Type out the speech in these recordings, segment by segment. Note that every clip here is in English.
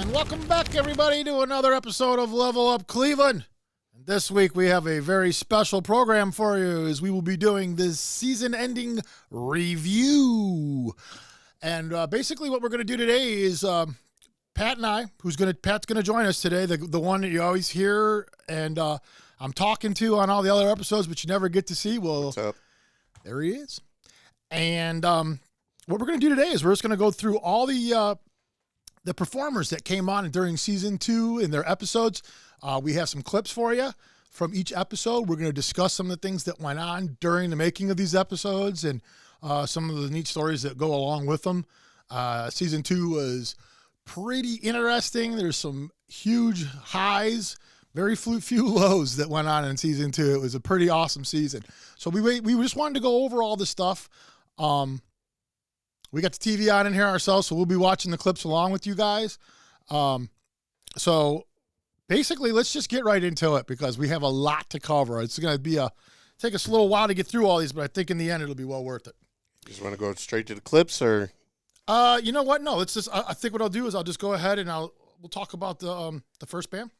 And welcome back, everybody, to another episode of Level Up Cleveland. And this week, we have a very special program for you, as we will be doing this season-ending review. And basically, what we're going to do today is Pat and I, Pat's going to join us today, the one that you always hear and I'm talking to on all the other episodes, but you never get to see. Well, what's up? There he is. And what we're going to do today is we're just going to go through all the performers that came on during season 2 in their episodes. We have some clips for you from each episode. We're going to discuss some of the things that went on during the making of these episodes and some of the neat stories that go along with them. Season 2 was pretty interesting. There's some huge highs, very few lows that went on in season 2. It was a pretty awesome season. So we just wanted to go over all this stuff. We got the TV on in here ourselves, so we'll be watching the clips along with you guys. So basically, let's just get right into it because we have a lot to cover. It's going to take us a little while to get through all these, but I think in the end it'll be well worth it. You just want to go straight to the clips, or? You know what? No, let's just. I think what I'll do is I'll just go ahead and we'll talk about the first band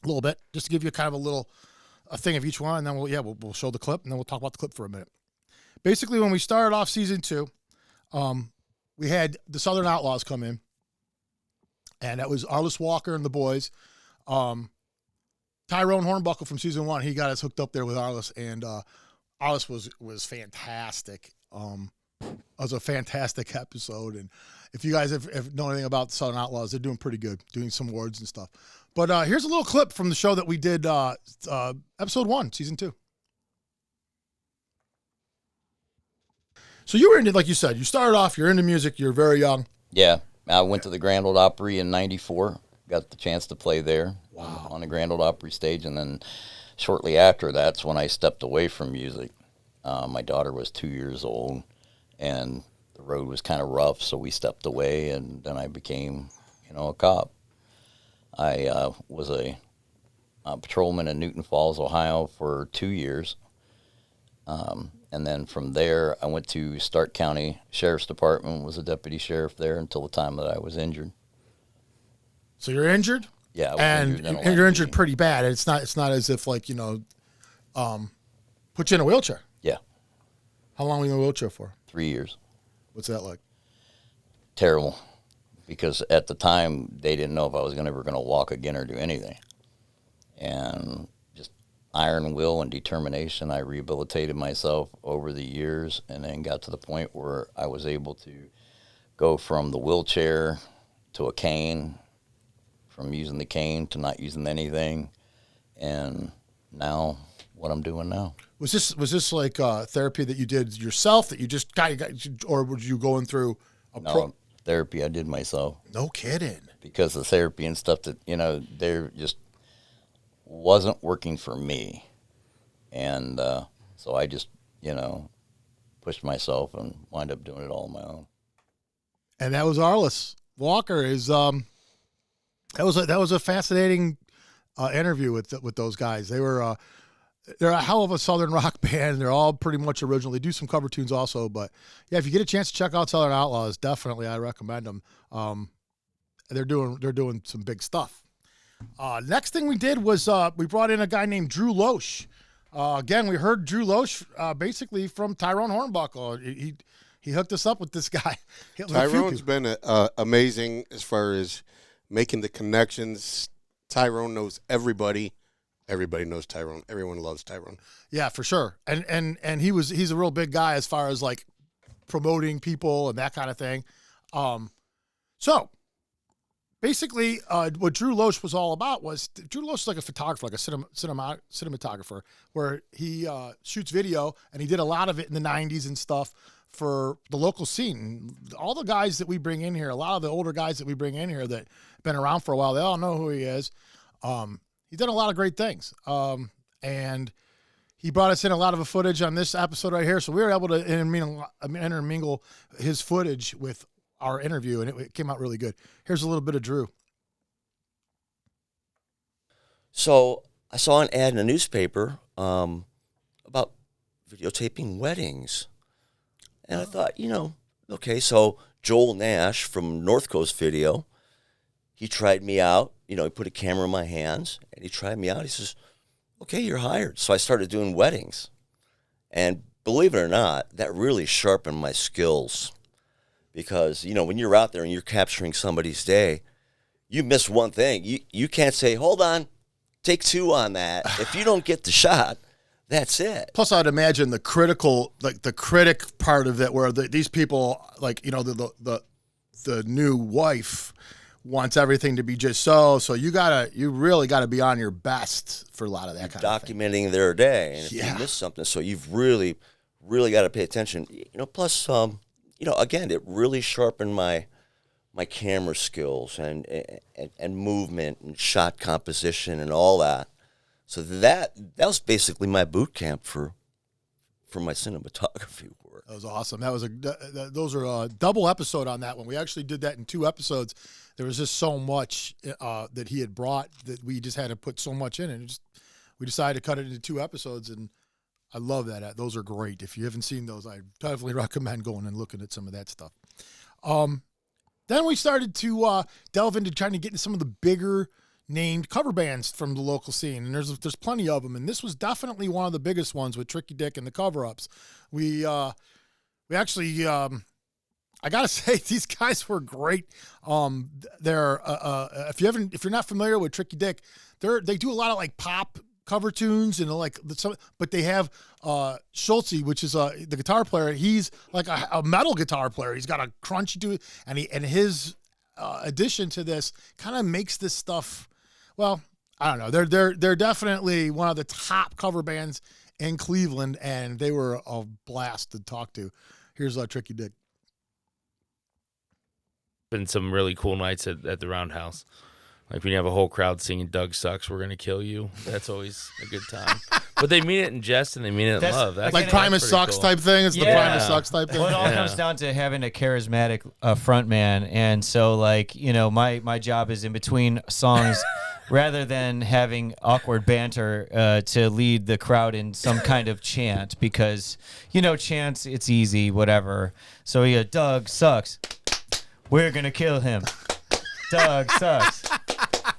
a little bit, just to give you kind of a thing of each one, and then we'll show the clip, and then we'll talk about the clip for a minute. Basically, when we started off season 2. We had the Southern Outlaws come in, and that was Arliss Walker and the boys. Tyrone Hornbuckle from season 1, he got us hooked up there with Arliss, and Arliss was fantastic. It was a fantastic episode, and if you guys have know anything about the Southern Outlaws, they're doing pretty good, doing some awards and stuff. But here's a little clip from the show that we did, episode 1, season 2. So you were into, like you said, you started off, you're into music, you're very young. Yeah, I went to the Grand Ole Opry in '94, got the chance to play there. Wow. On the Grand Ole Opry stage, and then shortly after that's when I stepped away from music. My daughter was 2 years old, and the road was kind of rough, so we stepped away, and then I became, a cop. I was a patrolman in Newton Falls, Ohio for 2 years. And then from there, I went to Stark County Sheriff's Department, was a deputy sheriff there until the time that I was injured. So you're injured? Yeah. And you're injured pretty bad. It's not as if put you in a wheelchair. Yeah. How long were you in a wheelchair for? 3 years. What's that like? Terrible. Because at the time, they didn't know if I was ever going to walk again or do anything. And iron will and determination, I rehabilitated myself over the years and then got to the point where I was able to go from the wheelchair to a cane, from using the cane to not using anything, and now what I'm doing now. Was this like therapy that you did yourself, that you just got, or were you going through therapy I did myself. No kidding. Because the therapy and stuff that, they're just wasn't working for me, and so I just pushed myself and wound up doing it all on my own. And that was Arliss Walker. That was a fascinating interview with those guys. They're a hell of a Southern rock band. They're all pretty much original. They do some cover tunes also, but yeah, if you get a chance to check out Southern Outlaws, definitely I recommend them. They're doing some big stuff. Next thing we did was we brought in a guy named Drew Loesch. Again, we heard Drew Loesch basically from Tyrone Hornbuckle. He hooked us up with this guy. Tyrone's been amazing as far as making the connections. Tyrone knows everybody. Everybody knows Tyrone. Everyone loves Tyrone. Yeah, for sure. And he's a real big guy as far as like promoting people and that kind of thing. So basically, what Drew Loesch was all about was Drew Loesch is like a photographer, like a cinematographer, where he shoots video, and he did a lot of it in the 90s and stuff for the local scene. All the guys that we bring in here, a lot of the older guys that we bring in here that have been around for a while, they all know who he is. He's done a lot of great things, and he brought us in a lot of the footage on this episode right here, so we were able to intermingle his footage with our interview, and it came out really good. Here's a little bit of Drew. So I saw an ad in a newspaper about videotaping weddings. And I thought, okay, so Joel Nash from North Coast Video, he tried me out. You know, he put a camera in my hands, and he tried me out. He says, okay, you're hired. So I started doing weddings. And believe it or not, that really sharpened my skills. Because, you know, when you're out there and you're capturing somebody's day, you miss one thing. You can't say, hold on, take two on that. If you don't get the shot, that's it. Plus, I'd imagine the critical, like the critic part of it, where these people, like, you know, the new wife wants everything to be just so you really gotta be on your best for a lot of that kind of thing. Documenting their day, and if you miss something, so you've really got to pay attention. You know, plus, you know, again, it really sharpened my camera skills and movement and shot composition and all that. So that was basically my boot camp for my cinematography work. That was awesome. Those are a double episode on that one. We actually did that in 2 episodes. There was just so much that he had brought that we just had to put so much in, and we decided to cut it into 2 episodes. And I love that. Those are great. If you haven't seen those, I definitely recommend going and looking at some of that stuff. Then we started to delve into trying to get into some of the bigger named cover bands from the local scene, and there's plenty of them. And this was definitely one of the biggest ones with Tricky Dick and the Cover Ups. We actually, I gotta say, these guys were great. They're if you're not familiar with Tricky Dick, they do a lot of like pop cover tunes and but they have Schultze, which is the guitar player. He's like a metal guitar player. He's got a crunchy to it, and his addition to this kind of makes this stuff. Well, I don't know. They're definitely one of the top cover bands in Cleveland, and they were a blast to talk to. Here's Tricky Dick. Been some really cool nights at the Roundhouse. Like when you have a whole crowd singing "Doug Sucks, We're Gonna Kill You." That's always a good time. But they mean it in jest and they mean it in love. That's like Primus Sucks cool. Type thing. It's the Primus Sucks type thing. Well, it all comes down to having a charismatic front man. And so, like, you know, my job is in between songs rather than having awkward banter to lead the crowd in some kind of chant because, you know, chants, it's easy, whatever. So yeah, Doug sucks. We're going to kill him. Doug sucks.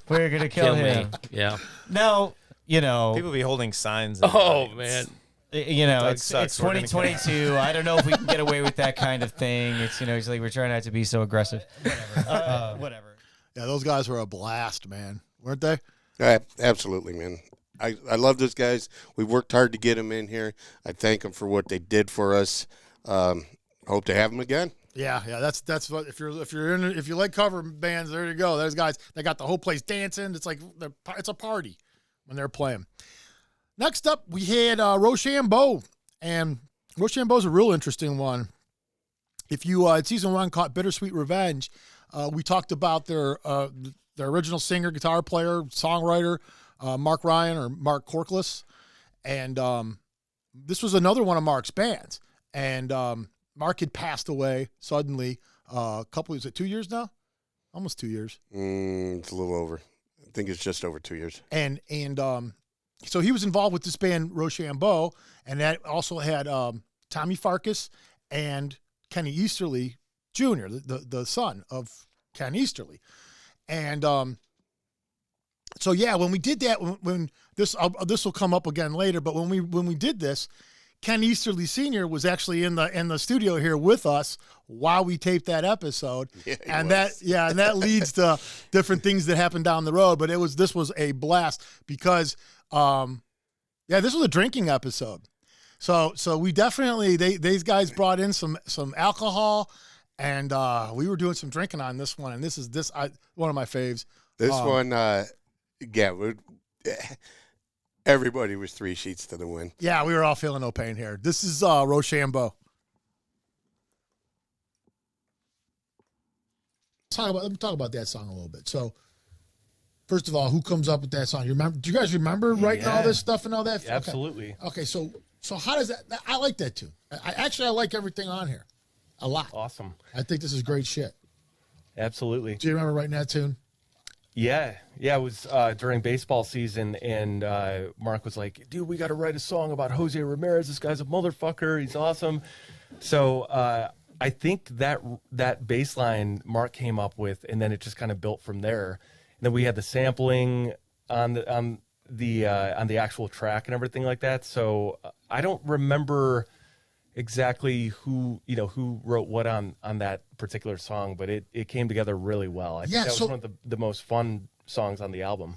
We're going to kill him. Me. Yeah. Now, you know. People be holding signs. Oh, man. You know, Doug it's sucks, 2022. I don't know if we can get away with that kind of thing. It's, you know, it's like we're trying not to be so aggressive. Whatever. Yeah, those guys were a blast, man. Weren't they? Absolutely, man. I love those guys. We worked hard to get them in here. I thank them for what they did for us. Hope to have them again. Yeah. That's what if you like cover bands, there you go. Those guys, they got the whole place dancing. It's like it's a party when they're playing. Next up, we had Rochambeau, and Rochambeau's a real interesting one. If you in season 1 caught Bittersweet Revenge, we talked about their original singer, guitar player, songwriter, Mark Ryan or Mark Corkless, and this was another one of Mark's bands, and Mark had passed away suddenly. Is it 2 years now? Almost 2 years. It's a little over. I think it's just over 2 years. And so he was involved with this band Rochambeau, and that also had Tommy Farkas and Kenny Easterly Jr., the son of Ken Easterly. And so yeah, when we did that, when this will come up again later, but when we did this, Ken Easterly Sr. was actually in the studio here with us while we taped that episode. Yeah, and that leads to different things that happened down the road. But this was a blast because this was a drinking episode. So we definitely these guys brought in some alcohol, and we were doing some drinking on this one, and this is one of my faves. This one, everybody was 3 sheets to the wind. Yeah, we were all feeling no pain here. This is Rochambeau. Let me talk about that song a little bit. So, first of all, who comes up with that song? Do you guys remember writing all this stuff and all that? Yeah, absolutely. Okay, so how does that? I like that too. I like everything on here a lot. Awesome. I think this is great shit. Absolutely. Do you remember writing that tune? Yeah. It was during baseball season, and Mark was like, dude, we got to write a song about Jose Ramirez. This guy's a motherfucker. He's awesome. So I think that bass line Mark came up with, and then it just kind of built from there. And then we had the sampling on the actual track and everything like that. So I don't remember exactly who wrote what on that particular song, but it came together really well. I think that was one of the most fun songs on the album.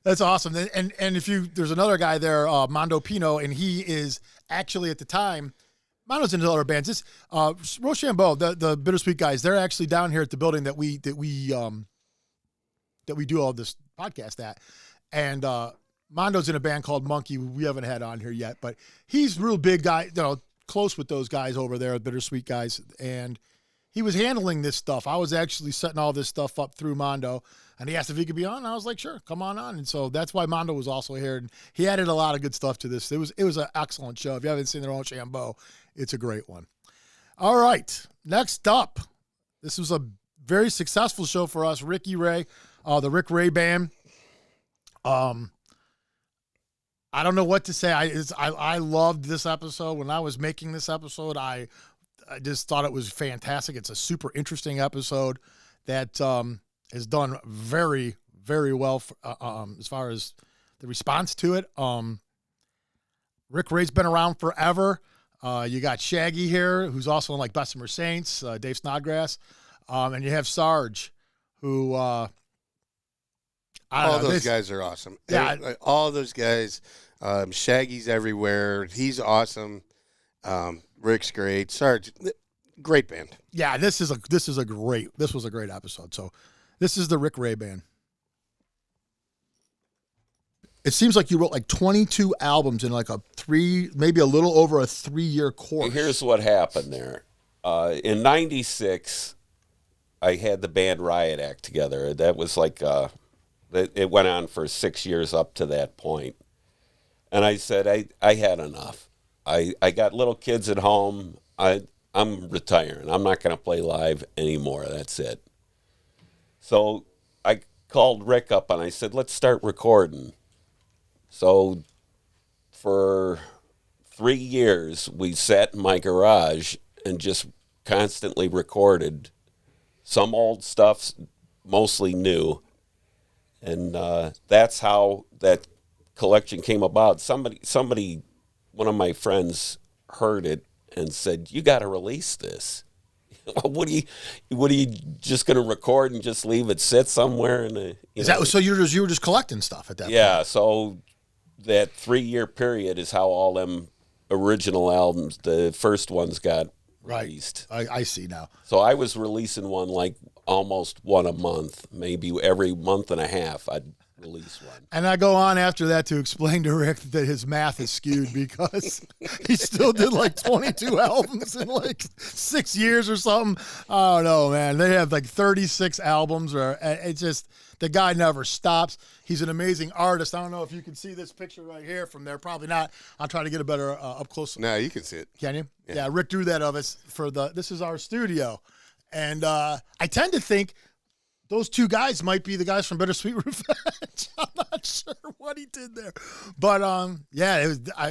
That's awesome. And there's another guy there, Mondo Pino, and he is actually at the time, Mondo's into other bands. This Rochambeau, the Bittersweet guys, they're actually down here at the building that we do all this podcast at. And Mondo's in a band called Monkey. We haven't had on here yet, but he's a real big guy, close with those guys over there, Bittersweet guys. And he was handling this stuff. I was actually setting all this stuff up through Mondo, and he asked if he could be on. And I was like, sure, come on. And so that's why Mondo was also here. And he added a lot of good stuff to this. It was an excellent show. If you haven't seen their own Rochambeau, it's a great one. All right, next up, this was a very successful show for us. Ricky Ray, the Rick Ray Band. I don't know what to say. I loved this episode. When I was making this episode, I just thought it was fantastic. It's a super interesting episode that has done very, very well as far as the response to it. Rick Ray's been around forever. You got Shaggy here, who's also in like Bessemer Saints, Dave Snodgrass, and you have Sarge, who all those guys are awesome. Yeah, all those guys. Shaggy's everywhere. He's awesome. Rick's great. Sarge, great band. Yeah, this was a great episode. So this is the Rick Ray Band. It seems like you wrote like 22 albums in like maybe a little over a 3-year course. Here's what happened there. In '96, I had the band Riot Act together. That was like, it went on for 6 years up to that point. And I said, I had enough. I got little kids at home. I'm retiring. I'm not going to play live anymore. That's it. So I called Rick up and I said, let's start recording. So for 3 years, we sat in my garage and just constantly recorded some old stuff, mostly new. And that's how that collection came about. Somebody, one of my friends heard it and said, you got to release this. What are you just going to record and just leave it sit somewhere? So you were just collecting stuff at that point? Yeah, so that 3-year period is how all them original albums, the first ones, got released. I see now. So I was releasing one like almost one a month, maybe every month and a half I'd release one. And I go on after that to explain to Rick that his math is skewed because he still did like 22 albums in like 6 years or something. I don't know, man. They have like 36 albums, or it's just, the guy never stops. He's an amazing artist. I don't know if you can see this picture right here from there. Probably not. I'll try to get a better up close. No, you can see it. Can you? Yeah, Rick drew that of us this is our studio. And I tend to think those two guys might be the guys from Bittersweet Revenge. I'm not sure what he did there. But,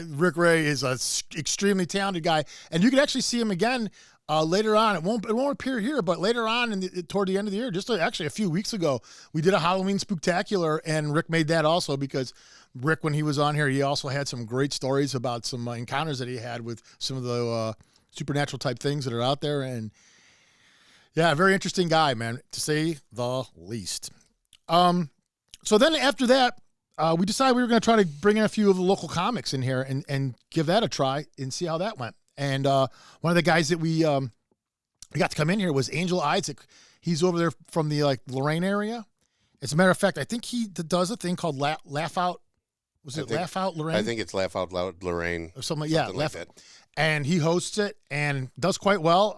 Rick Ray is an extremely talented guy. And you can actually see him again later on. It won't appear here, but later on toward the end of the year, just actually a few weeks ago, we did a Halloween Spooktacular, and Rick made that also because Rick, when he was on here, he also had some great stories about some encounters that he had with some of the supernatural type things that are out there. And yeah, very interesting guy, man, to say the least. So then after that, we decided we were going to try to bring in a few of the local comics in here and give that a try and see how that went. And one of the guys that we got to come in here was Angel Isaac. He's over there from the Lorraine area. As a matter of fact, I think he does a thing called Laugh Out. Laugh Out Lorraine? I think it's Laugh Out Loud Lorraine. Or something like that. And he hosts it and does quite well.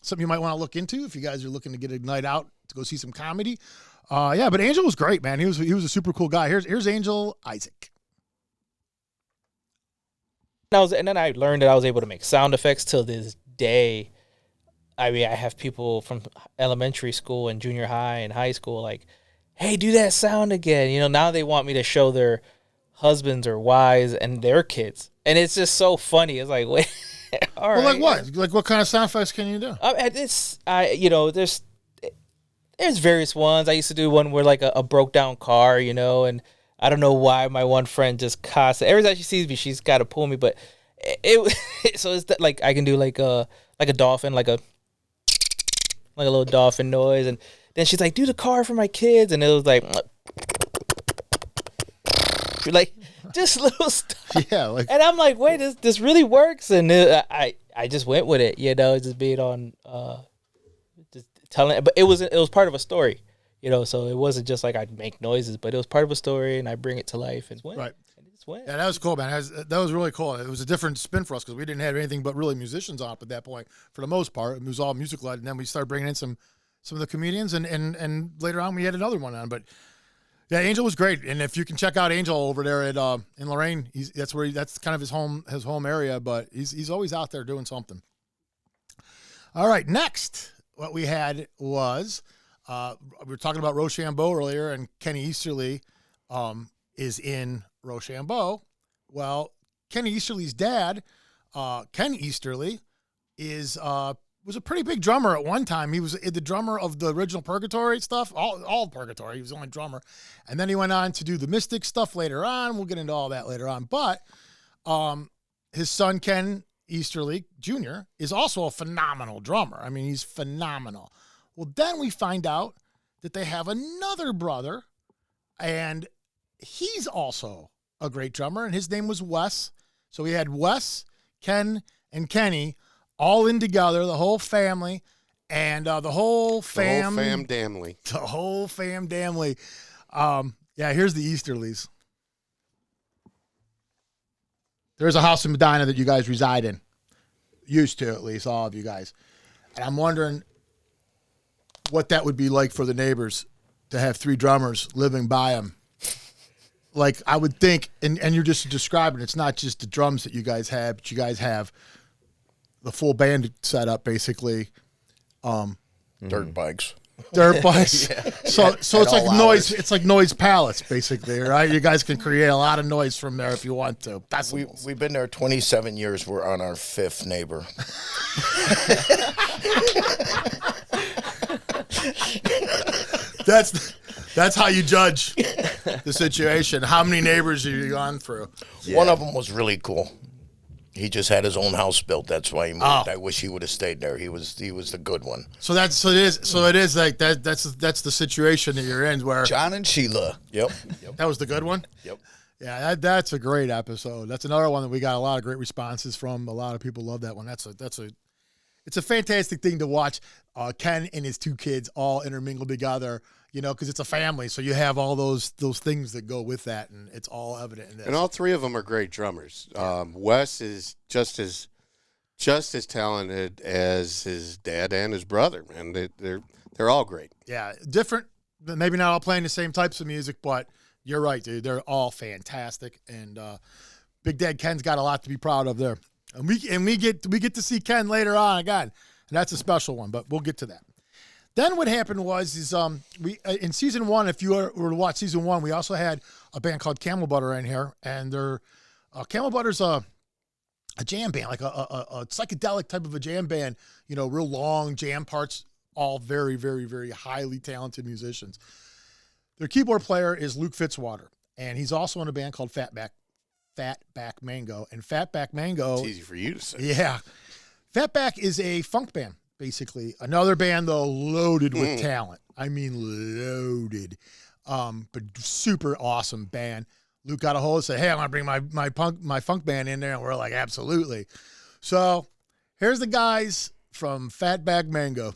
Something you might want to look into if you guys are looking to get a night out to go see some comedy. But Angel was great, man. He was a super cool guy. Here's Angel Isaac. And then I learned that I was able to make sound effects till this day. I mean, I have people from elementary school and junior high and high school like, hey, do that sound again. Now they want me to show their husbands or wives and their kids. And it's just so funny. It's like, wait, all right. Well, like what? Like what kind of sound effects can you do? There's various ones. I used to do one where like a broke down car, and I don't know why my one friend just constantly every time she sees me, she's got to pull me. But so it's like I can do like a dolphin, like a little dolphin noise, and then she's like, do the car for my kids, and it was like just little stuff. Yeah, like And I'm like, wait, this really works, and I just went with it, just being on just telling, but it was part of a story, so it wasn't just like I'd make noises, but it was part of a story, and I bring it to life, and right. And it just went. Yeah, that was cool, man. That was really cool. It was a different spin for us because we didn't have anything but really musicians on at that point for the most part. It was all music led, and then we started bringing in some of the comedians, and later on we had another one on. But yeah, Angel was great, and if you can check out Angel over there at in Lorraine, that's kind of his home area, but he's always out there doing something. All right, next, what we had was we were talking about Rochambeau earlier, and Kenny Easterly is in Rochambeau. Well, Kenny Easterly's dad, Ken Easterly, was a pretty big drummer at one time. He was the drummer of the original Purgatory stuff, all Purgatory. He was the only drummer. And then he went on to do the Mystic stuff later on. We'll get into all that later on. But his son, Ken Easterly Jr., is also a phenomenal drummer. I mean, he's phenomenal. Well, then we find out that they have another brother, and he's also a great drummer, and his name was Wes. So we had Wes, Ken, and Kenny all in together, the whole family, and the whole fam damly. The whole fam damly. Here's the Easterlys. There's a house in Medina that you guys reside in. Used to, at least, all of you guys. And I'm wondering what that would be like for the neighbors to have three drummers living by them. Like, I would think, and you're just describing, it's not just the drums that you guys have, but you guys have the full band set up, basically. Dirt bikes. Dirt bikes. So it's like noise. It's like noise palace, basically, right? You guys can create a lot of noise from there if you want to. We've been there 27 years. We're on our fifth neighbor. That's how you judge the situation. How many neighbors have you gone through? Yeah. One of them was really cool. He just had his own house built. That's why he moved. I wish he would have stayed there. He was the good one. So it is like that. That's the situation that you're in where John and Sheila. Yep. That was the good one. Yep. Yeah, that's a great episode. That's another one that we got a lot of great responses from. A lot of people love that one. It's a fantastic thing to watch. Ken and his two kids all intermingle together. Because it's a family, so you have all those things that go with that, and it's all evident in this. And all three of them are great drummers. Wes is just as talented as his dad and his brother, man. They're all great. Yeah, different. Maybe not all playing the same types of music, but you're right, dude. They're all fantastic, and Big Dad Ken's got a lot to be proud of there. And we get to see Ken later on again, and that's a special one. But we'll get to that. Then what happened was we in season one, if you were to watch season one, we also had a band called Camel Butter in here, and they're Camel Butter's a jam band, like a psychedelic type of a jam band, real long jam parts, all very, very, very highly talented musicians. Their keyboard player is Luke Fitzwater, and he's also in a band called Fatback Mango. And Fatback Mango, it's easy for you to say. Yeah, Fatback is a funk band. Basically, another band though loaded with talent. I mean, loaded, but super awesome band. Luke got a hold and said, "Hey, I want to bring my funk band in there," and we're like, "Absolutely." So here's the guys from Fatback Mango.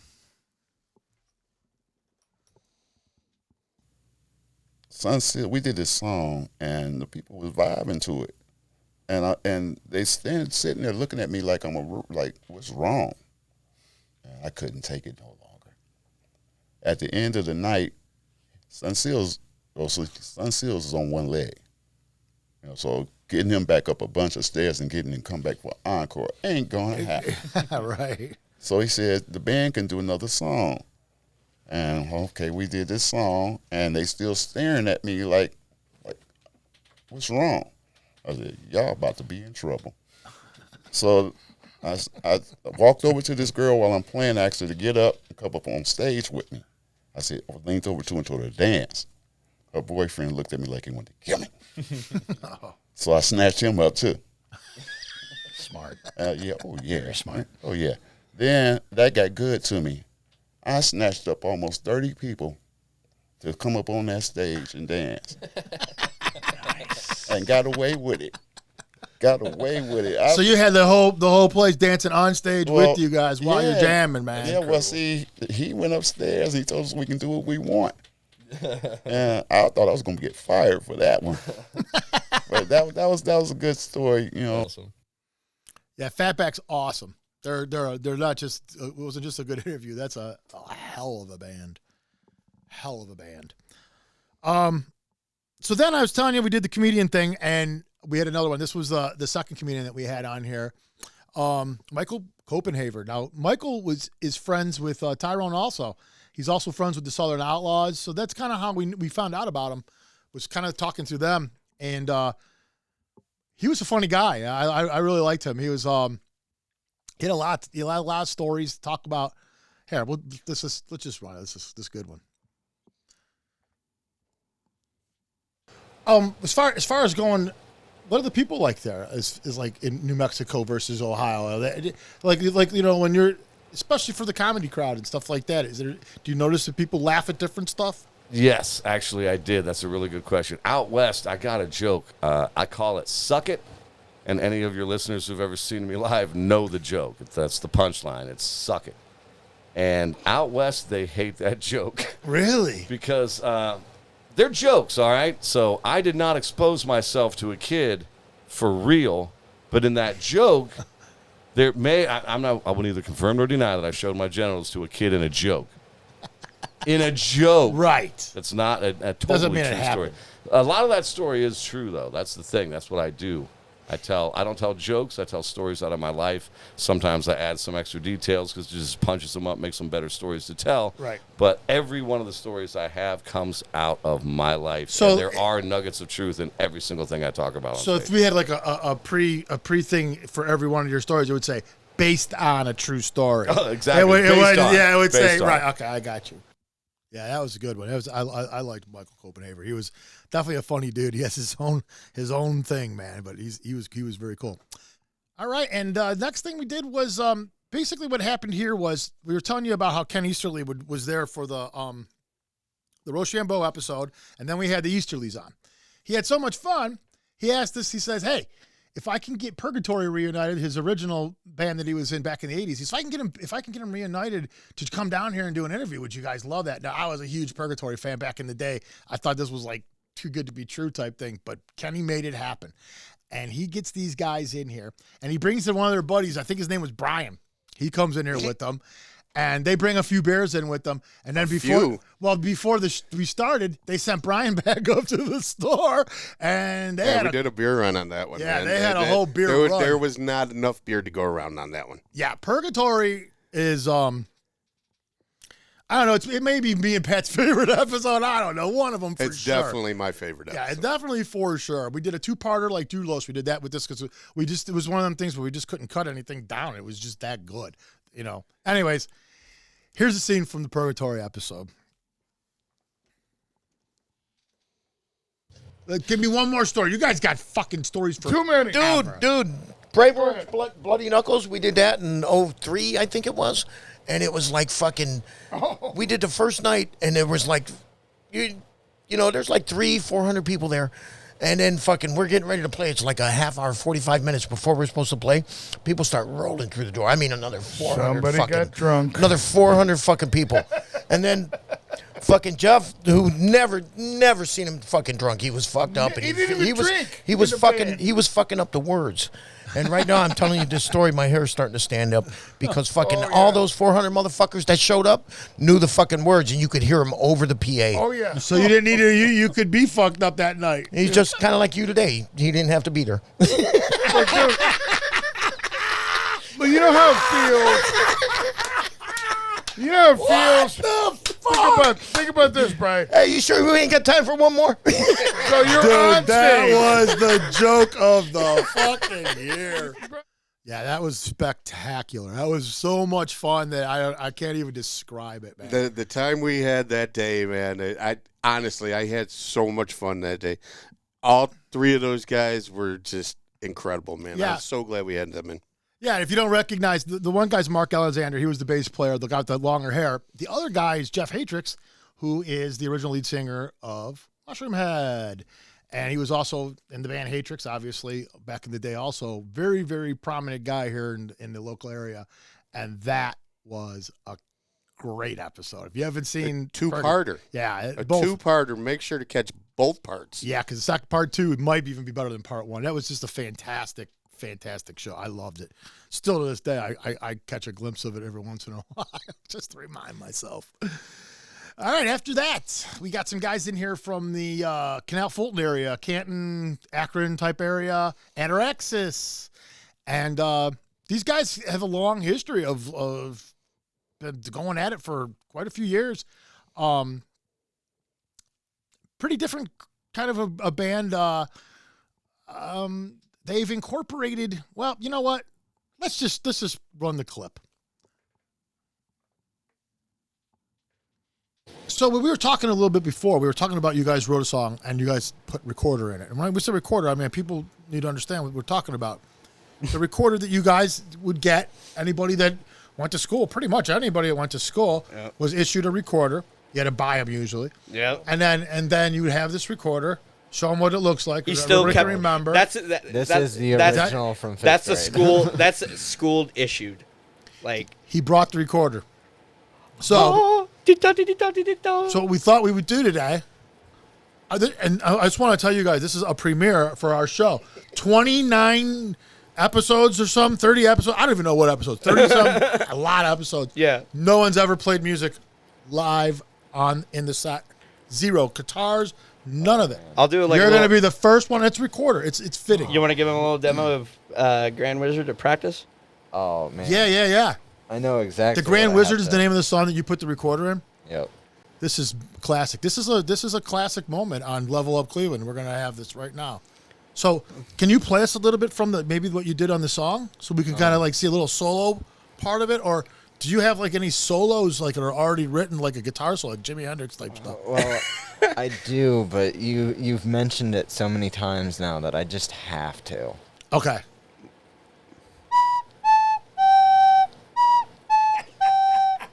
Sunset, we did this song, and the people was vibing to it, and they sitting there looking at me like what's wrong? I couldn't take it no longer. At the end of the night, Sunseals is on one leg. So getting him back up a bunch of stairs and getting him come back for encore ain't gonna happen. Right. So he said the band can do another song. And okay, we did this song, and they still staring at me like what's wrong? I said, y'all about to be in trouble. So I walked over to this girl while I'm playing, asked her to get up and come up on stage with me. I leaned over to her and told her to dance. Her boyfriend looked at me like he wanted to kill me. So I snatched him up too. Smart. Yeah. Oh yeah. Very smart. Oh yeah. Then that got good to me. I snatched up almost 30 people to come up on that stage and dance. Nice. And got away with it. So you had the whole place dancing on stage with you guys while you're jamming, man. Yeah, well, see, he went upstairs. He told us we can do what we want. And I thought I was going to get fired for that one. But that was a good story, you know. Awesome. Yeah, Fatback's awesome. They're not just it wasn't just a good interview. That's a hell of a band. Hell of a band. So then I was telling you we did the comedian thing, and we had another one. This was the second comedian that we had on here, Michael Copenhaver. Now Michael is friends with Tyrone also. He's also friends with the Southern Outlaws. So that's kind of how we found out about him. Was kind of talking to them, and he was a funny guy. I really liked him. He was he had a lot of stories to talk about. Here, let's just run it. This is a good one. As far as going, what are the people like there? Is like in New Mexico versus Ohio? Like you know, when you're, especially for the comedy crowd and stuff like that. Do you notice that people laugh at different stuff? Yes, actually I did. That's a really good question. Out west, I got a joke. I call it "Suck It," and any of your listeners who've ever seen me live know the joke. That's the punchline. It's "Suck It." And out west, they hate that joke. Really? Because they're jokes, all right? So I did not expose myself to a kid for real, but in that joke, I will neither confirm nor deny that I showed my genitals to a kid in a joke. In a joke. Right. That's not a Doesn't totally mean true it story. happened. A lot of that story is true, though. That's the thing. That's what I do. I don't tell jokes. I tell stories out of my life. Sometimes I add some extra details because it just punches them up, makes them better stories to tell. Right. But every one of the stories I have comes out of my life. So and there are nuggets of truth in every single thing I talk about. So if we had like a pre thing for every one of your stories, it would say based on a true story. Oh, exactly. It would say on. right. Okay, I got you. Yeah, that was a good one. I liked Michael Copenhaver. He was definitely a funny dude. He has his own thing, man. But he was very cool. All right, and next thing we did was basically what happened here was we were telling you about how Ken Easterly was there for the Rochambeau episode, and then we had the Easterlys on. He had so much fun. He asked us. He says, "Hey, if I can get Purgatory reunited, his original band that he was in back in the 80s, if I can get him reunited to come down here and do an interview, would you guys love that?" Now, I was a huge Purgatory fan back in the day. I thought this was like too good to be true type thing, but Kenny made it happen. And he gets these guys in here, and he brings in one of their buddies. I think his name was Brian. He comes in here with them, and they bring a few beers in with them. And then before we started, they sent Brian back up to the store, and we did a beer run on that one. Yeah, man. they had a whole beer run. There was not enough beer to go around on that one. Yeah, Purgatory is I don't know. It may be me and Pat's favorite episode. I don't know. One of them for sure. It's definitely my favorite episode. Yeah, it's definitely for sure. We did a two-parter like Doulos. We did that with this because it was one of them things where we just couldn't cut anything down. It was just that good, you know. Anyways, here's a scene from the Purgatory episode. Give me one more story. You guys got fucking stories for too many. Dude. Brave Works, Bloody Knuckles. We did that in 2003, I think it was. And it was like fucking, we did the first night, and there was like, you know, there's like 300-400 people there. And then fucking, we're getting ready to play. It's like a half hour, 45 minutes before we're supposed to play. People start rolling through the door. I mean, another 400 got drunk. Another 400 fucking people. And then fucking Jeff, who never seen him fucking drunk. He was fucked up. And he was fucking up the words. And right now, I'm telling you this story, my hair is starting to stand up because fucking all those 400 motherfuckers that showed up knew the fucking words, and you could hear them over the PA. Oh, yeah. So you didn't need to, you could be fucked up that night. He's just kind of like you today. He didn't have to beat her. But you know how it feels. You know how it feels. Think about this, Brian. Hey, you sure we ain't got time for one more? So you're Dude, on that stage. was the joke of the fucking year. Yeah, that was spectacular. That was so much fun that I can't even describe it, man. The time we had that day, man, I honestly I had so much fun that day. All three of those guys were just incredible, man. Yeah. I'm so glad we had them in. Yeah, and if you don't recognize, the one guy's Mark Alexander. He was the bass player, the guy with the longer hair. The other guy is Jeff Hatrix, who is the original lead singer of Mushroom Head. And he was also in the band Hatrix, obviously, back in the day also. Very, very prominent guy here in the local area. And that was a great episode. If you haven't seen... Two-parter. Yeah. A both. two-parter. Make sure to catch both parts. Yeah, because the second part 2 might even be better than part 1. That was just a fantastic show. I loved it. Still to this day, I catch a glimpse of it every once in a while just to remind myself. All right, after that, we got some guys in here from the Canal Fulton area, Canton, Akron type area, Ataraxis. And these guys have a long history of been going at it for quite a few years. Pretty different kind of a band. They've incorporated, well, you know what? Let's just run the clip. So when we were talking a little bit before, we were talking about you guys wrote a song and you guys put recorder in it. And when we say recorder, I mean, people need to understand what we're talking about. The recorder that you guys would get, anybody that went to school, pretty much anybody that went to school was issued a recorder. You had to buy them usually. Yeah. And then you would have this recorder, show them what it looks like. He still Everybody kept. can remember. This is the original from fifth That's a grade. school. That's school issued. Like He brought the recorder. So what we thought we would do today, and I just want to tell you guys, this is a premiere for our show. 29 episodes or some, 30 episodes. I don't even know what episodes. 30-something, a lot of episodes. Yeah. No one's ever played music live in the set. Zero. Guitars, none of that. I'll do it like You're a going to little- be the first one. It's recorder. It's fitting. You want to give him a little demo of Grand Wizard to practice? Oh man. Yeah. I know exactly. The Grand what I Wizard have is to- the name of the song that you put the recorder in. Yep. This is classic. This is a classic moment on Level Up Cleveland. We're gonna have this right now. So, can you play us a little bit from maybe what you did on the song, so we can kind of like see a little solo part of it, or do you have like any solos like that are already written, like a guitar solo, like Jimi Hendrix type stuff? Well, I do, but you've mentioned it so many times now that I just have to. Okay.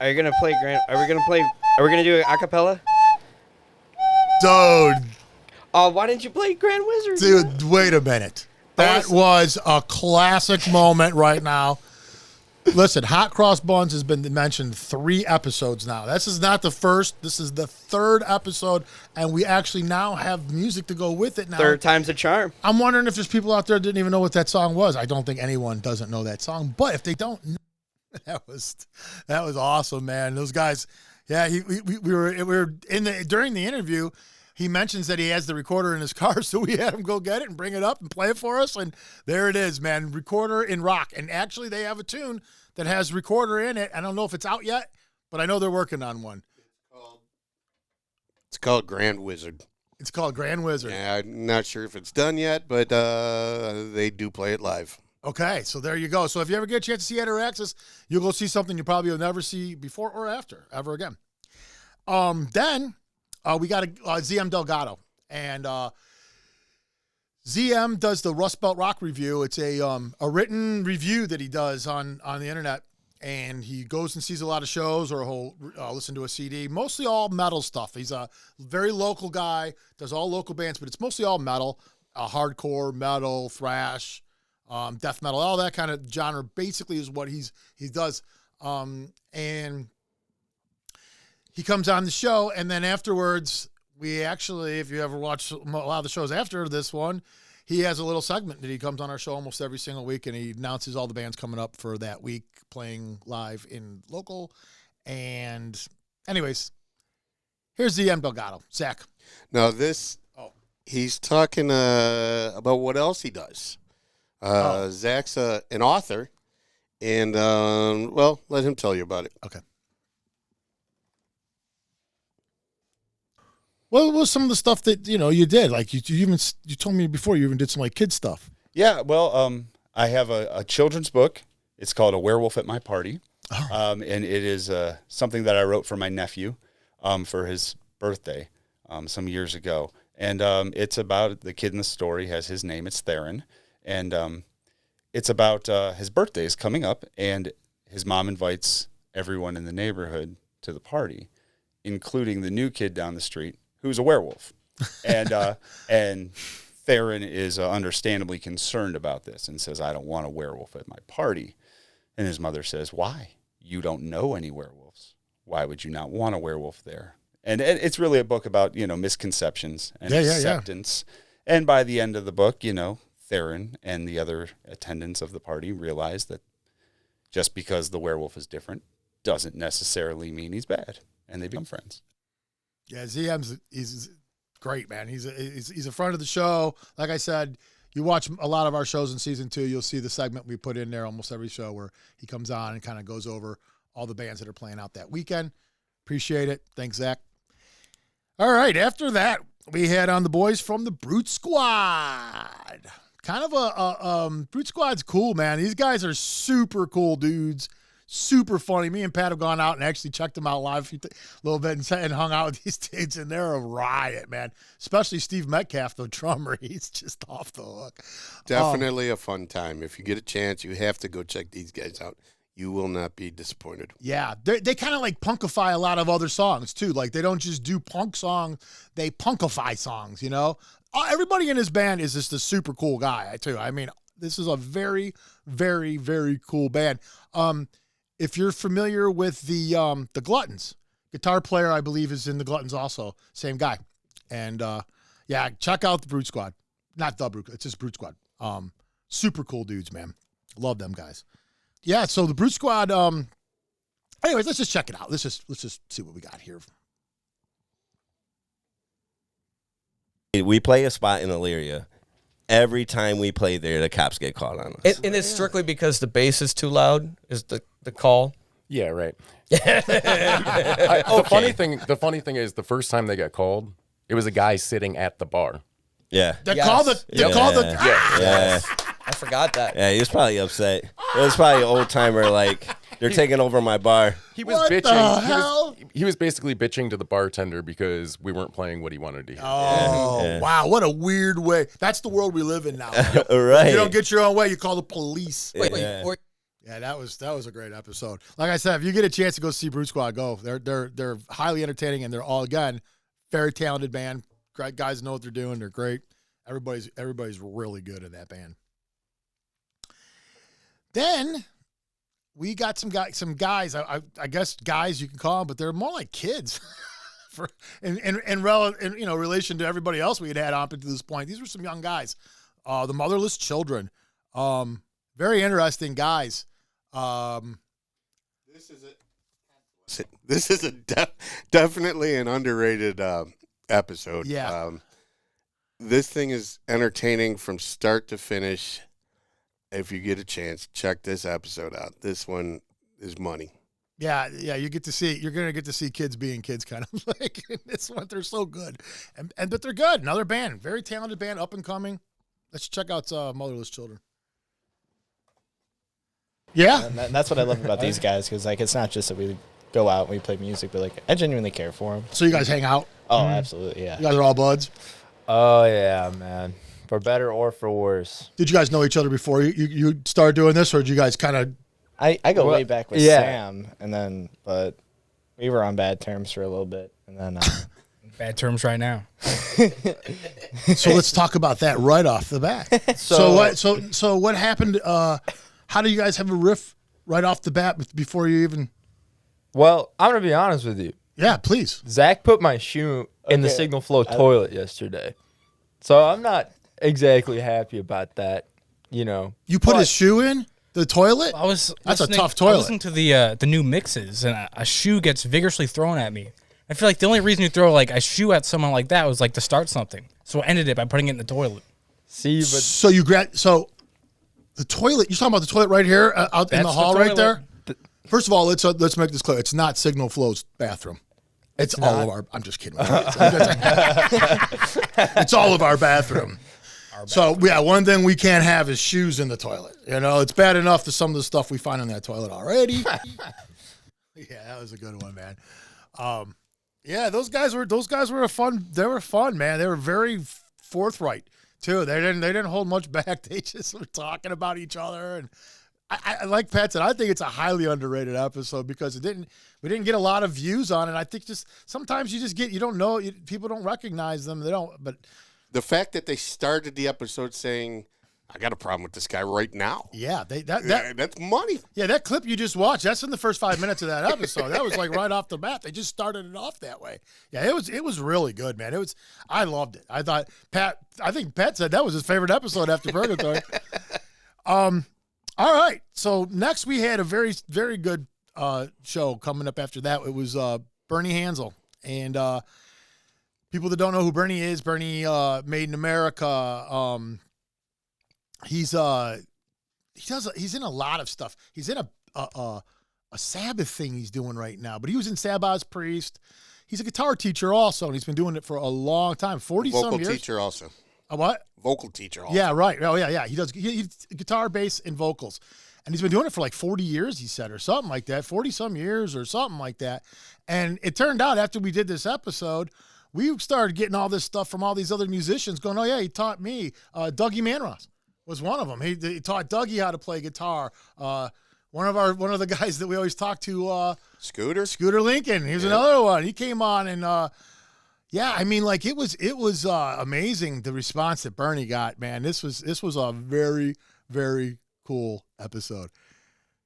Are you gonna play Grand? Are we gonna do it a cappella? Dude. Oh, why didn't you play Grand Wizard? Dude, wait a minute. That was a classic moment right now. Listen, Hot Cross Buns has been mentioned 3 episodes now. This is not the first. This is the 3rd episode, and we actually now have music to go with it now. 3rd time's a charm. I'm wondering if there's people out there that didn't even know what that song was. I don't think anyone doesn't know that song, but if they don't know, that was awesome, man. Those guys, yeah, we were during the interview. He mentions that he has the recorder in his car, so we had him go get it and bring it up and play it for us. And there it is, man. Recorder in rock. And actually, they have a tune that has recorder in it. I don't know if it's out yet, but I know they're working on one. It's called Grand Wizard. It's called Grand Wizard. Yeah, I'm not sure if it's done yet, but they do play it live. Okay, so there you go. So if you ever get a chance to see Ataraxis, you'll go see something you probably will never see before or after, ever again. Then we got ZM Delgado. And ZM does the Rust Belt Rock Review. It's a written review that he does on the internet. And he goes and sees a lot of shows, or he'll listen to a CD. Mostly all metal stuff. He's a very local guy, does all local bands, but it's mostly all metal, hardcore, metal, thrash, death metal, all that kind of genre basically is what he does. And he comes on the show, and then afterwards, we actually, if you ever watch a lot of the shows after this one, he has a little segment that he comes on our show almost every single week, and he announces all the bands coming up for that week playing live in local. And anyways, here's the Delgado. Zach. Now he's talking about what else he does. Zach's an author, and well, let him tell you about it. Okay. What was some of the stuff that you did? Like you told me before, you even did some like kid stuff. Yeah, well, I have a children's book. It's called A Werewolf at My Party. And it is something that I wrote for my nephew for his birthday some years ago. And it's about the kid in the story has his name. It's Theron. And it's about his birthday is coming up, and his mom invites everyone in the neighborhood to the party, including the new kid down the street who's a werewolf. And Theron is understandably concerned about this and says, I don't want a werewolf at my party. And his mother says, why? You don't know any werewolves. Why would you not want a werewolf there? And it's really a book about, misconceptions and acceptance. And by the end of the book, Theron and the other attendants of the party realize that just because the werewolf is different doesn't necessarily mean he's bad. And they become friends. Yeah, ZM's he's great, man. He's a friend of the show. Like I said, you watch a lot of our shows in season 2, you'll see the segment we put in there almost every show where he comes on and kind of goes over all the bands that are playing out that weekend. Appreciate it. Thanks, Zach. All right, after that, we had on the boys from the Brute Squad. Kind of Brute Squad's cool, man. These guys are super cool dudes. Super funny. Me and Pat have gone out and actually checked them out live a little bit and hung out with these dudes, and they're a riot, man. Especially Steve Metcalf, the drummer. He's just off the hook. Definitely a fun time. If you get a chance, you have to go check these guys out. You will not be disappointed. Yeah, they kind of like punkify a lot of other songs, too. Like, they don't just do punk songs, they punkify songs, Everybody in his band is just a super cool guy, too. I mean, this is a very, very, very cool band. If you're familiar with the Gluttons, guitar player, I believe, is in the Gluttons also. Same guy. And, check out the Brute Squad. Not the Brute, it's just Brute Squad. Super cool dudes, man. Love them guys. Yeah, so the Brute Squad, anyways, let's just check it out. Let's just see what we got here. We play a spot in Elyria. Every time we play there, the cops get caught on us. And it's strictly because the bass is too loud, is the call? Yeah, right. Okay. The funny thing is, the first time they got called, it was a guy sitting at the bar. Yeah. They call the Yeah. I forgot that. Yeah, he was probably upset. It was probably an old timer, like, they're taking over my bar. He was What bitching. the hell? He was basically bitching to the bartender because we weren't playing what he wanted to hear. Oh, wow. What a weird way. That's the world we live in now. Right. If you don't get your own way, you call the police. Yeah. Yeah, that was a great episode. Like I said, if you get a chance to go see Brute Squad, go. They're highly entertaining, and they're all, again, very talented band. Great guys know what they're doing. They're great. Everybody's really good in that band. Then we got some guys. I guess guys you can call them, but they're more like kids. in relation to everybody else we had on up to this point. These were some young guys. The Motherless Children. Very interesting guys. This is definitely an underrated episode. Yeah. This thing is entertaining from start to finish. If you get a chance, check this episode out. This one is money. Yeah, you're gonna get to see kids being kids, kind of like in this one. They're so good, but they're good. Another band, very talented band, up and coming. Let's check out Motherless Children. Yeah, and that's what I love about these guys, because like it's not just that we go out and we play music, but like I genuinely care for them. So you guys hang out? Oh, absolutely, yeah. You guys are all buds? Oh yeah, man. For better or for worse. Did you guys know each other before you started doing this, or did you guys kind of? I go way back with Sam, but we were on bad terms for a little bit, and then bad terms right now. So let's talk about that right off the bat. So what happened? How do you guys have a riff right off the bat before you even? Well, I'm gonna be honest with you. Yeah, please. Zach put my shoe in the Signal Flow toilet yesterday, so I'm not exactly happy about that. You put his shoe in the toilet? That's a tough toilet. I listened to the new mixes, and a shoe gets vigorously thrown at me. I feel like the only reason you throw like a shoe at someone like that was like to start something. So I ended it by putting it in the toilet. So the toilet. You're talking about the toilet right here out in the hall right there. First of all, let's make this clear. It's not Signal Flow's bathroom. It's all of our. I'm just kidding. It's all of our bathroom. So yeah, one thing we can't have is shoes in the toilet. You know, it's bad enough to some of the stuff we find in that toilet already. Yeah, that was a good one, man. Yeah, those guys were fun. They were fun, man. They were very forthright too. They didn't hold much back. They just were talking about each other, and I like Pat said, I think it's a highly underrated episode because we didn't get a lot of views on it. I think just sometimes you don't know, people don't recognize them. They don't, but the fact that they started the episode saying, I got a problem with this guy right now. Yeah, that's money. Yeah, that clip you just watched, that's in the first 5 minutes of that episode. That was like right off the bat. They just started it off that way. Yeah, it was really good, man. I loved it. I think Pat said that was his favorite episode after Purgatory. All right. So next we had a very, very good show coming up after that. It was Bernie Hansel. And people that don't know who Bernie is, Bernie Made in America. He's in a lot of stuff. He's in a Sabbath thing he's doing right now, but he was in Sabbath's Priest. He's a guitar teacher also, and he's been doing it for a long time, 40-some years. Vocal teacher also. A what? Vocal teacher also. Yeah, right. Oh, yeah. He does he's guitar, bass, and vocals. And he's been doing it for like 40 years, he said, or something like that, 40-some years or something like that. And it turned out after we did this episode, we started getting all this stuff from all these other musicians going, oh, yeah, he taught me. Dougie Manross was one of them. He taught Dougie how to play guitar. One of the guys that we always talk to, Scooter Lincoln. He was another one. He came on and yeah, I mean, like it was amazing the response that Bernie got, man. This was a very, very cool episode.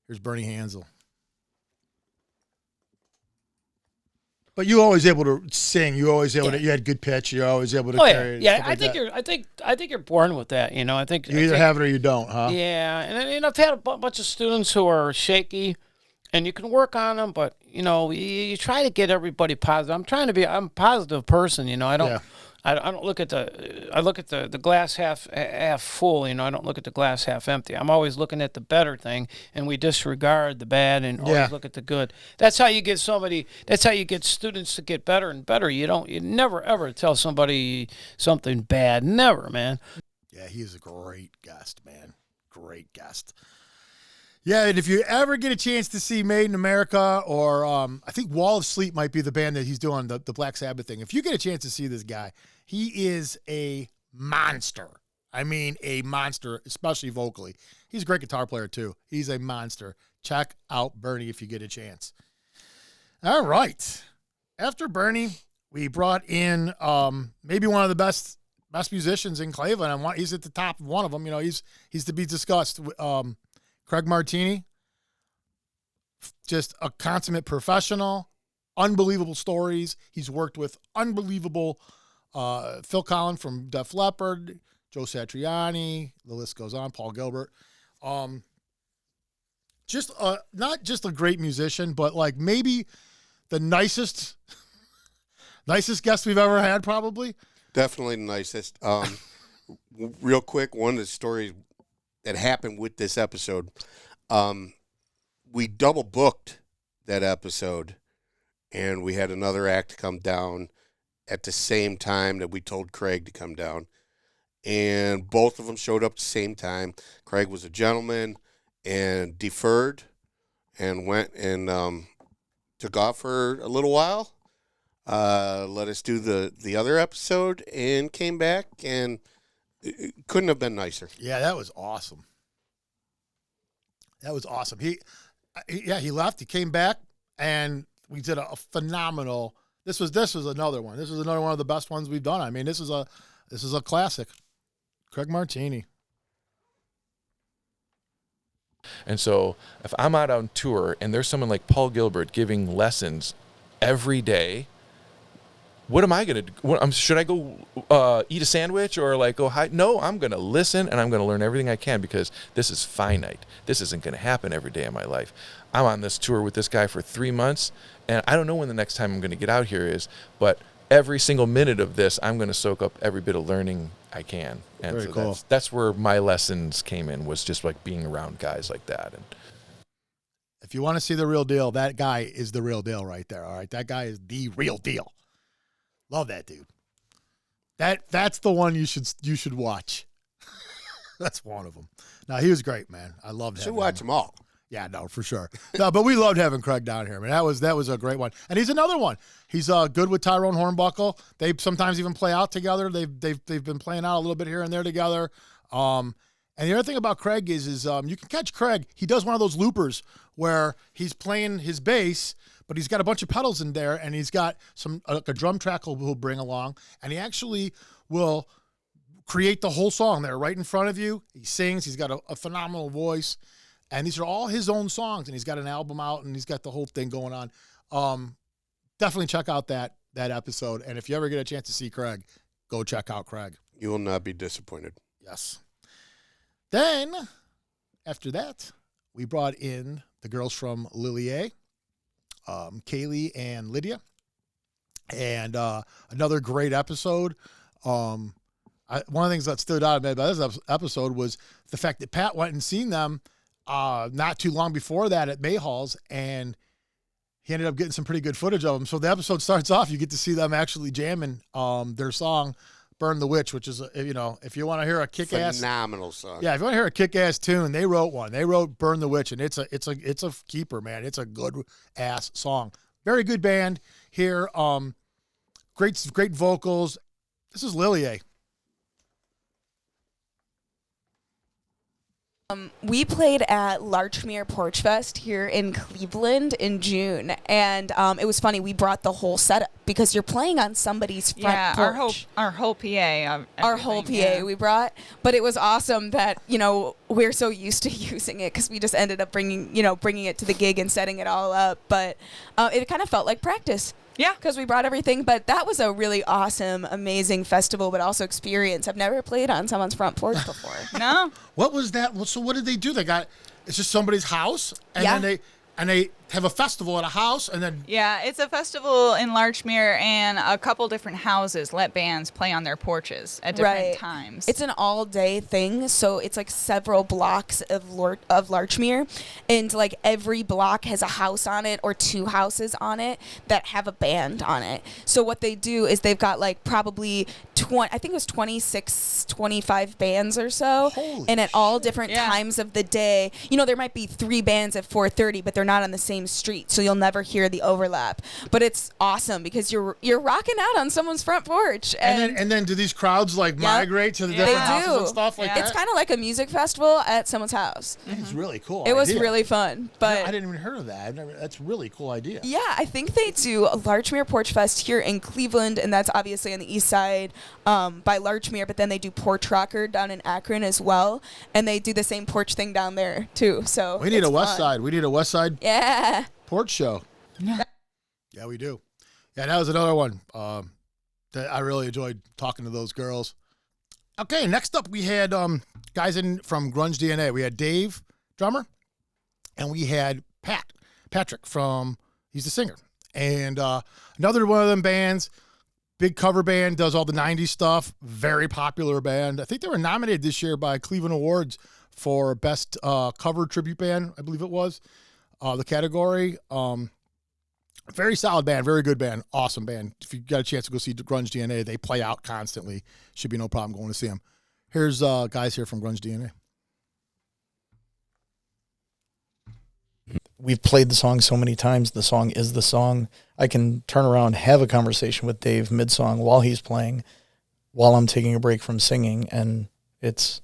Here's Bernie Hansel. But you always able to sing. You always able to. You had good pitch. You're always able to carry it. Yeah. I think you're born with that. You know, I think you either have it or you don't, huh? Yeah, and I've had a bunch of students who are shaky, and you can work on them, but you know, you try to get everybody positive. I'm a positive person. You know, I don't look at the glass half full. You know, I don't look at the glass half empty. I'm always looking at the better thing, and we disregard the bad and always look at the good. That's how you get students to get better and better. You never ever tell somebody something bad. Never, man. Yeah, he's a great guest, man. Great guest. Yeah, and if you ever get a chance to see Made in America or I think Wall of Sleep might be the band that he's doing, the Black Sabbath thing. If you get a chance to see this guy, he is a monster. I mean, a monster, especially vocally. He's a great guitar player, too. He's a monster. Check out Bernie if you get a chance. All right. After Bernie, we brought in maybe one of the best musicians in Cleveland. And he's at the top of one of them. You know, he's to be discussed. Craig Martini, just a consummate professional, unbelievable stories. He's worked with unbelievable Phil Collins from Def Leppard, Joe Satriani, the list goes on, Paul Gilbert. Just not just a great musician, but like maybe the nicest guest we've ever had, probably. Definitely the nicest. Real quick, one of the stories that happened with this episode, we double booked that episode, and we had another act come down at the same time that we told Craig to come down, and both of them showed up at the same time. Craig was a gentleman and deferred and went and took off for a little while, let us do the other episode, and came back, and it couldn't have been nicer. Yeah, that was awesome. That was awesome. He left. He came back, and we did a phenomenal. This was another one. This was another one of the best ones we've done. I mean, this is a classic. Craig Martini. And so, if I'm out on tour and there's someone like Paul Gilbert giving lessons every day, what am I going to do? Should I go eat a sandwich or like go hide? No, I'm going to listen and I'm going to learn everything I can because this is finite. This isn't going to happen every day of my life. I'm on this tour with this guy for 3 months, and I don't know when the next time I'm going to get out here is, but every single minute of this, I'm going to soak up every bit of learning I can. And Very so cool. That's where my lessons came in, was just like being around guys like that. And if you want to see the real deal, that guy is the real deal right there. All right, that guy is the real deal. Love that dude. That's the one you should watch. That's one of them. No, he was great, man. I loved Should having watch him. them all. Yeah, no, for sure. No, but we loved having Craig down here. I mean, that was a great one, and he's another one. He's good with Tyrone Hornbuckle. They sometimes even play out together. They've been playing out a little bit here and there together. And the other thing about Craig is you can catch Craig. He does one of those loopers where he's playing his bass, but he's got a bunch of pedals in there, and he's got a drum track he'll bring along, and he actually will create the whole song there right in front of you. He sings. He's got a phenomenal voice. And these are all his own songs, and he's got an album out, and he's got the whole thing going on. Definitely check out that episode. And if you ever get a chance to see Craig, go check out Craig. You will not be disappointed. Yes. Then, after that, we brought in the girls from Lillier, Kaylee and Lydia. And another great episode. One of the things that stood out about this episode was the fact that Pat went and seen them not too long before that at Mayhall's, and he ended up getting some pretty good footage of them. So the episode starts off, you get to see them actually jamming their song "Burn the Witch," which is if you want to hear a kick-ass, phenomenal song. Yeah, if you want to hear a kick-ass tune, they wrote one. They wrote "Burn the Witch," and it's a keeper, man. It's a good ass song. Very good band here. Great vocals. This is Lillier. We played at Larchmere Porch Fest here in Cleveland in June, and it was funny. We brought the whole setup because you're playing on somebody's front porch. Our whole PA. Our whole PA we brought, but it was awesome that we're so used to using it because we just ended up bringing it to the gig and setting it all up. But it kind of felt like practice. Yeah. Because we brought everything. But that was a really awesome, amazing festival, but also experience. I've never played on someone's front porch before. No. What was that? So what did they do? It's just somebody's house, and then they have a festival at a house, and then Yeah, it's a festival in Larchmere, and a couple different houses let bands play on their porches at different times. It's an all-day thing, so it's like several blocks of Larchmere, and like every block has a house on it or two houses on it that have a band on it. So what they do is they've got like probably 26, 25 bands or so, and at all different times of the day. There might be 3 bands at 4:30, but they're not on the same street, so you'll never hear the overlap. But it's awesome because you're rocking out on someone's front porch. And then do these crowds migrate to the different houses and stuff like that? It's kind of like a music festival at someone's house. It's really cool. It was idea. really fun. But I didn't even heard of that. That's a really cool idea. Yeah, I think they do a Larchmere Porch Fest here in Cleveland, and that's obviously on the east side by Larchmere, but then they do Porch Rocker down in Akron as well, and they do the same porch thing down there too. So we need it's a west fun. side. We need a west side porch show. Yeah, we do. Yeah, that was another one that I really enjoyed talking to those girls. Okay, next up we had guys in from Grunge DNA. We had Dave, drummer, and we had Patrick he's the singer. And another one of them bands, big cover band, does all the 90s stuff, very popular band. I think they were nominated this year by Cleveland Awards for Best Cover Tribute Band, I believe it was, the category. Very solid band, very good band, awesome band. If you got a chance to go see Grunge DNA, they play out constantly. Should be no problem going to see them. Here's guys here from Grunge DNA. We've played the song so many times. The song is the song. I can turn around, have a conversation with Dave mid-song while he's playing, while I'm taking a break from singing, and it's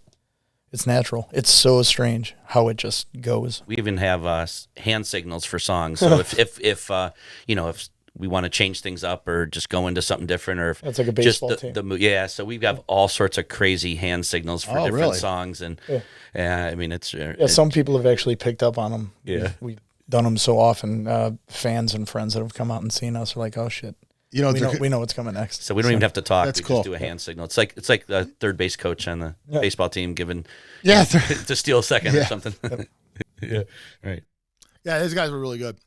natural. It's so strange how it just goes. We even have hand signals for songs. So if we want to change things up or just go into something different, or if That's like a just baseball team. So we've got all sorts of crazy hand signals for different really? songs, and I mean it's some people have actually picked up on them. Yeah. We've done them so often. Fans and friends that have come out and seen us are like, oh shit. We know what's coming next. So we don't even have to talk. That's we cool. just do a hand signal. It's like the third base coach on the baseball team giving to steal a second or something. Yeah, right. Yeah, these guys were really good.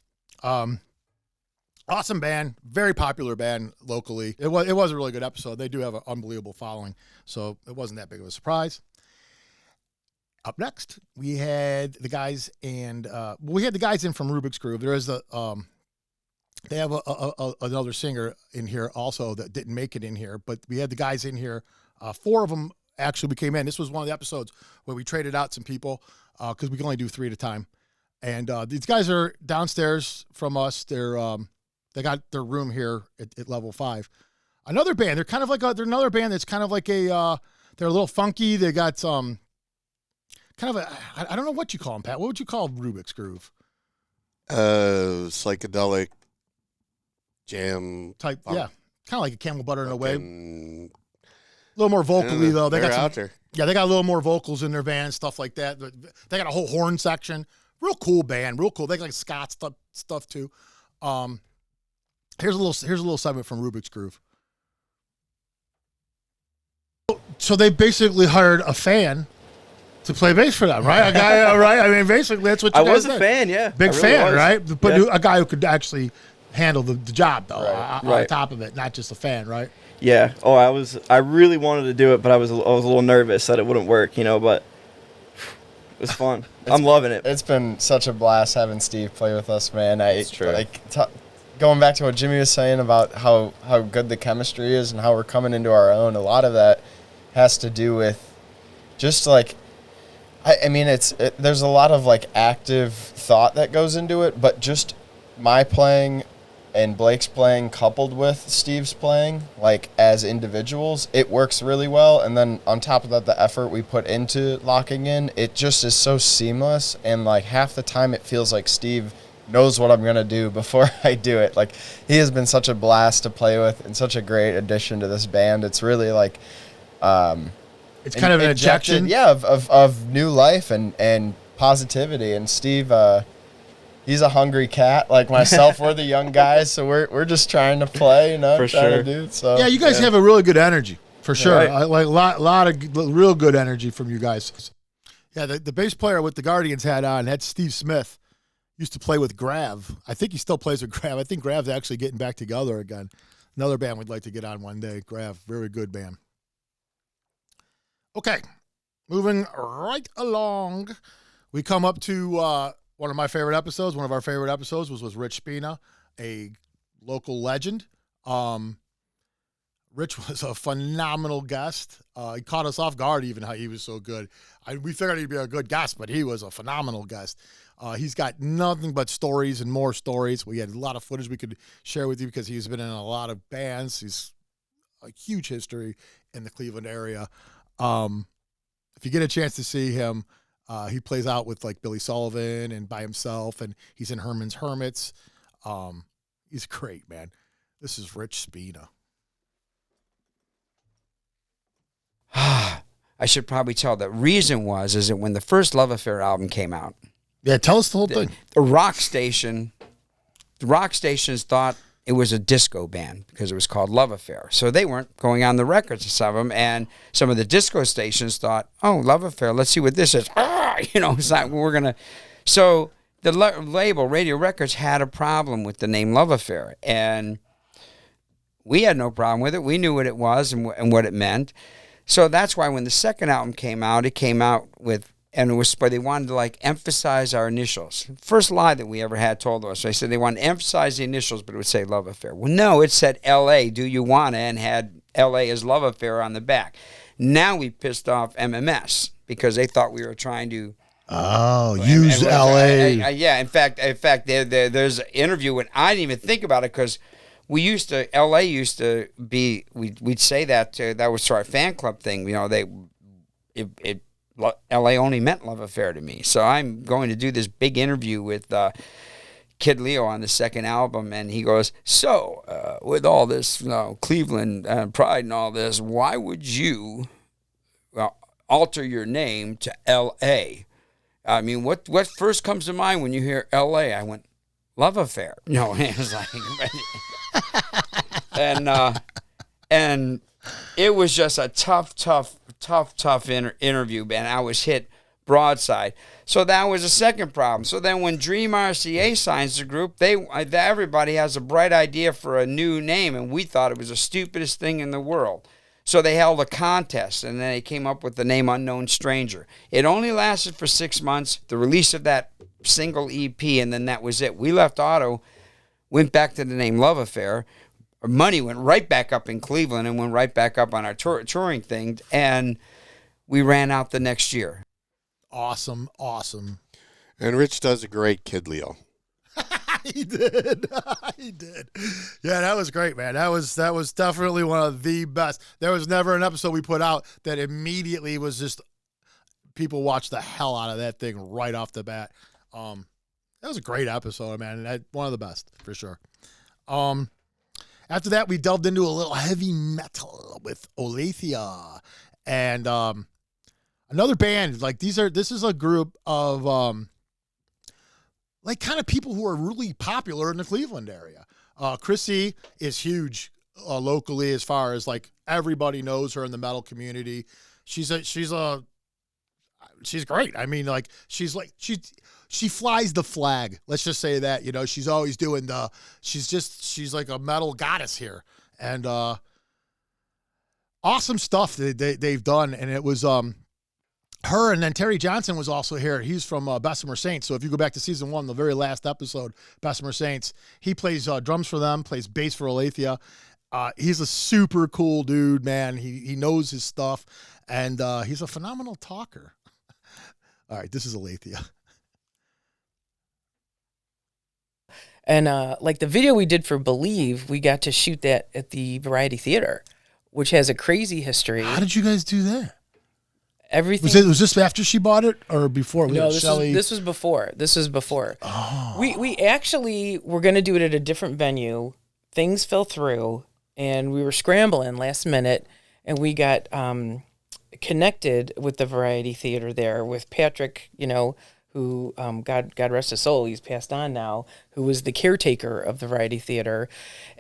Awesome band, very popular band locally. It was a really good episode. They do have an unbelievable following, so it wasn't that big of a surprise. Up next, we had the guys in from Rubik's Groove. There is they have another singer in here also that didn't make it in here, but we had the guys in here. 4 of them actually we came in. This was one of the episodes where we traded out some people because we can only do 3 at a time. And these guys are downstairs from us. They got their room here at level 5. Another band. They're kind of like they're another band that's kind of like they're a little funky. They got kind of I don't know what you call them, Pat. What would you call Rubik's Groove? Psychedelic jam type. Yeah, kind of like a Camel Butter in a way. A little more vocally though. They got some, out there. Yeah, they got a little more vocals in their band, stuff like that. They got a whole horn section. Real cool band, real cool. They got like Scott stuff too. Here's a little segment from Rubik's Groove. So they basically hired a fan to play bass for them, right? A guy, right? I mean, basically that's what you guys I was a did. fan, yeah. Big I really fan, was. right? But Yeah. a guy who could actually handle the job, though, on Right. top of it, not just a fan, right? Yeah. Oh, I really wanted to do it, but I was a little nervous that it wouldn't work, but it was fun. I'm loving it. It's been such a blast having Steve play with us, man. It's true. Going back to what Jimmy was saying about how good the chemistry is and how we're coming into our own, a lot of that has to do with just like, I mean, there's a lot of like active thought that goes into it, but just my playing and Blake's playing coupled with Steve's playing, like as individuals, it works really well. And then on top of that, the effort we put into locking in, it just is so seamless. And like half the time it feels like Steve knows what I'm going to do before I do it. Like he has been such a blast to play with and such a great addition to this band. It's really like, it's kind of an injection. Yeah. Of new life and positivity. And Steve, he's a hungry cat like myself. We're the young guys, so we're just trying to play, For trying sure. to do. So Yeah, you guys have a really good energy, for sure. Right. I like a lot of real good energy from you guys. Yeah, the bass player with the Guardians hat on, that's Steve Smith. Used to play with Grav. I think he still plays with Grav. I think Grav's actually getting back together again. Another band we'd like to get on one day. Grav, very good band. Okay, moving right along. We come up to one of my favorite episodes. One of our favorite episodes was with Rich Spina, a local legend. Rich was a phenomenal guest. He caught us off guard even how he was so good. We figured he'd be a good guest, but he was a phenomenal guest. He's got nothing but stories and more stories. We had a lot of footage we could share with you because he's been in a lot of bands. He's a huge history in the Cleveland area. If you get a chance to see him, he plays out with like Billy Sullivan and by himself, and he's in Herman's Hermits. He's great, man. This is Rich Spina. I should probably tell the reason is that when the first Love Affair album came out. Yeah, tell us the whole thing. The rock stations thought it was a disco band because it was called Love Affair. So they weren't going on the records, some of them. And some of the disco stations thought, oh, Love Affair, let's see what this is. It's not, we're going to. So the label, Radio Records, had a problem with the name Love Affair. And we had no problem with it. We knew what it was and what it meant. So that's why when the second album came out, it came out with, and it was, but they wanted to like emphasize our initials. First lie that we ever had told us. They said they wanted to emphasize the initials, but it would say Love Affair. Well, no, it said L.A., Do You Wanna, and had L.A. as Love Affair on the back. Now we pissed off MMS because they thought we were trying to use L.A. Yeah, in fact, there's an interview when I didn't even think about it because L.A. used to be, we'd say that was sort of fan club thing. L.A. only meant Love Affair to me. So I'm going to do this big interview with Kid Leo on the second album, and he goes, so with all this Cleveland pride and all this, why would you alter your name to L.A.? I mean, what first comes to mind when you hear L.A.? I went, Love Affair. No, it was like, and it was just a tough interview, man. I was hit broadside. So that was the second problem. So then when Dream RCA signs the group, everybody has a bright idea for a new name, and we thought it was the stupidest thing in the world. So they held a contest, and then they came up with the name Unknown Stranger. It only lasted for 6 months, the release of that single EP, and then that was it. We left Auto, went back to the name Love Affair. Our money went right back up in Cleveland and went right back up on our touring thing. And we ran out the next year. Awesome. And Rich does a great Kid Leo. He did. He did. Yeah, that was great, man. That was definitely one of the best. There was never an episode we put out that immediately was just people watched the hell out of that thing right off the bat. That was a great episode, man. One of the best for sure. After that, we delved into a little heavy metal with Olethea and another band. Like this is a group of like kind of people who are really popular in the Cleveland area. Chrissy is huge locally as far as like everybody knows her in the metal community. She's great. I mean, like she flies the flag. Let's just say that, you know, she's always doing she's like a metal goddess here. And awesome stuff they've done. And it was her, and then Terry Johnson was also here. He's from Bessemer Saints. So if you go back to season 1, the very last episode, Bessemer Saints, he plays drums for them, plays bass for Alethea. He's a super cool dude, man. He knows his stuff, and he's a phenomenal talker. All right, this is Alethea. And like the video we did for Believe, we got to shoot that at the Variety Theater, which has a crazy history. How did you guys do that? Everything was this after she bought it or before? No, this was before. This was before. Oh. We actually were going to do it at a different venue. Things fell through, and we were scrambling last minute, and we got connected with the Variety Theater there with Patrick, you know, who God rest his soul, he's passed on now, who was the caretaker of the Variety Theater,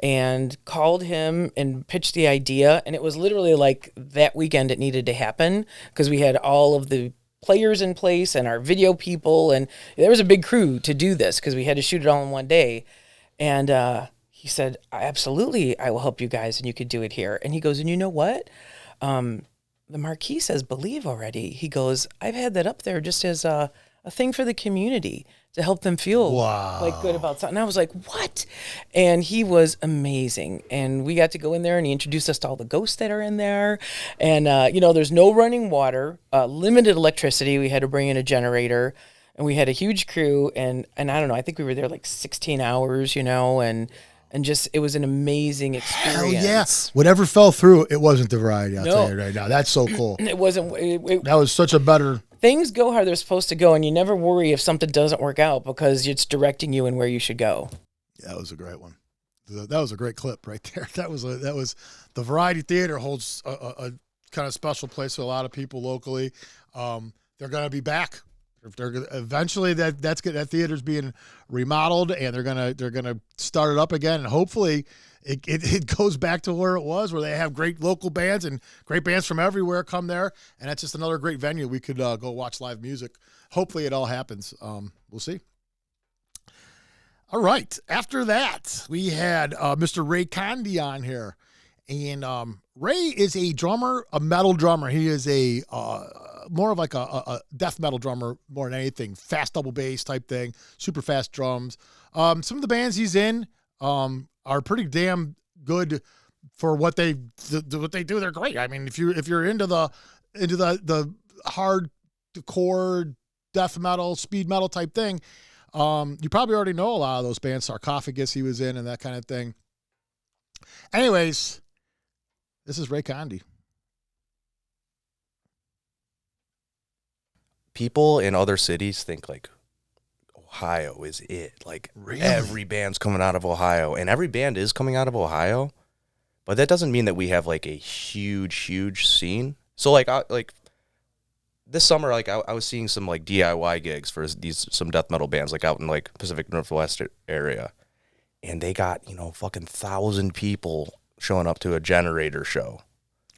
and called him and pitched the idea. And it was literally like that weekend it needed to happen because we had all of the players in place and our video people, and there was a big crew to do this because we had to shoot it all in one day. And he said, absolutely, I will help you guys and you could do it here. And he goes, and you know what? The marquee says Believe already. He goes, I've had that up there just as a thing for the community to help them feel like good about something. And I was like, what? And he was amazing. And we got to go in there and he introduced us to all the ghosts that are in there. And, you know, there's no running water, limited electricity. We had to bring in a generator and we had a huge crew. And I don't know, I think we were there like 16 hours, you know, and just, it was an amazing experience. Hell yeah. Whatever fell through, it wasn't the Variety, I'll tell you right now. That's so cool. It wasn't. That was such a better... Things go how they're supposed to go, and you never worry if something doesn't work out because it's directing you in where you should go. Yeah, that was a great one. That was a great clip right there. That was the Variety Theater holds a kind of special place to a lot of people locally. They're going to be back. Eventually that theater's being remodeled and they're gonna start it up again, and hopefully it goes back to where it was, where they have great local bands and great bands from everywhere come there, and that's just another great venue we could go watch live music. Hopefully it all happens. We'll see. All right, after that we had Mr. Ray Condi on here, and Ray is a drummer, a metal drummer. He is a more of like a death metal drummer more than anything. Fast double bass type thing, super fast drums. Some of the bands he's in are pretty damn good for what they do. They're great. I mean, if you're into the hardcore death metal, speed metal type thing, you probably already know a lot of those bands. Sarcophagus he was in and that kind of thing. Anyways, this is Ray Condi. People in other cities think like Ohio is it. Like really? Every band's coming out of Ohio, and every band is coming out of Ohio, but that doesn't mean that we have like a huge scene. So like this summer, like I was seeing some like DIY gigs for some death metal bands like out in like Pacific Northwest area, and they got fucking 1,000 people showing up to a Generator show.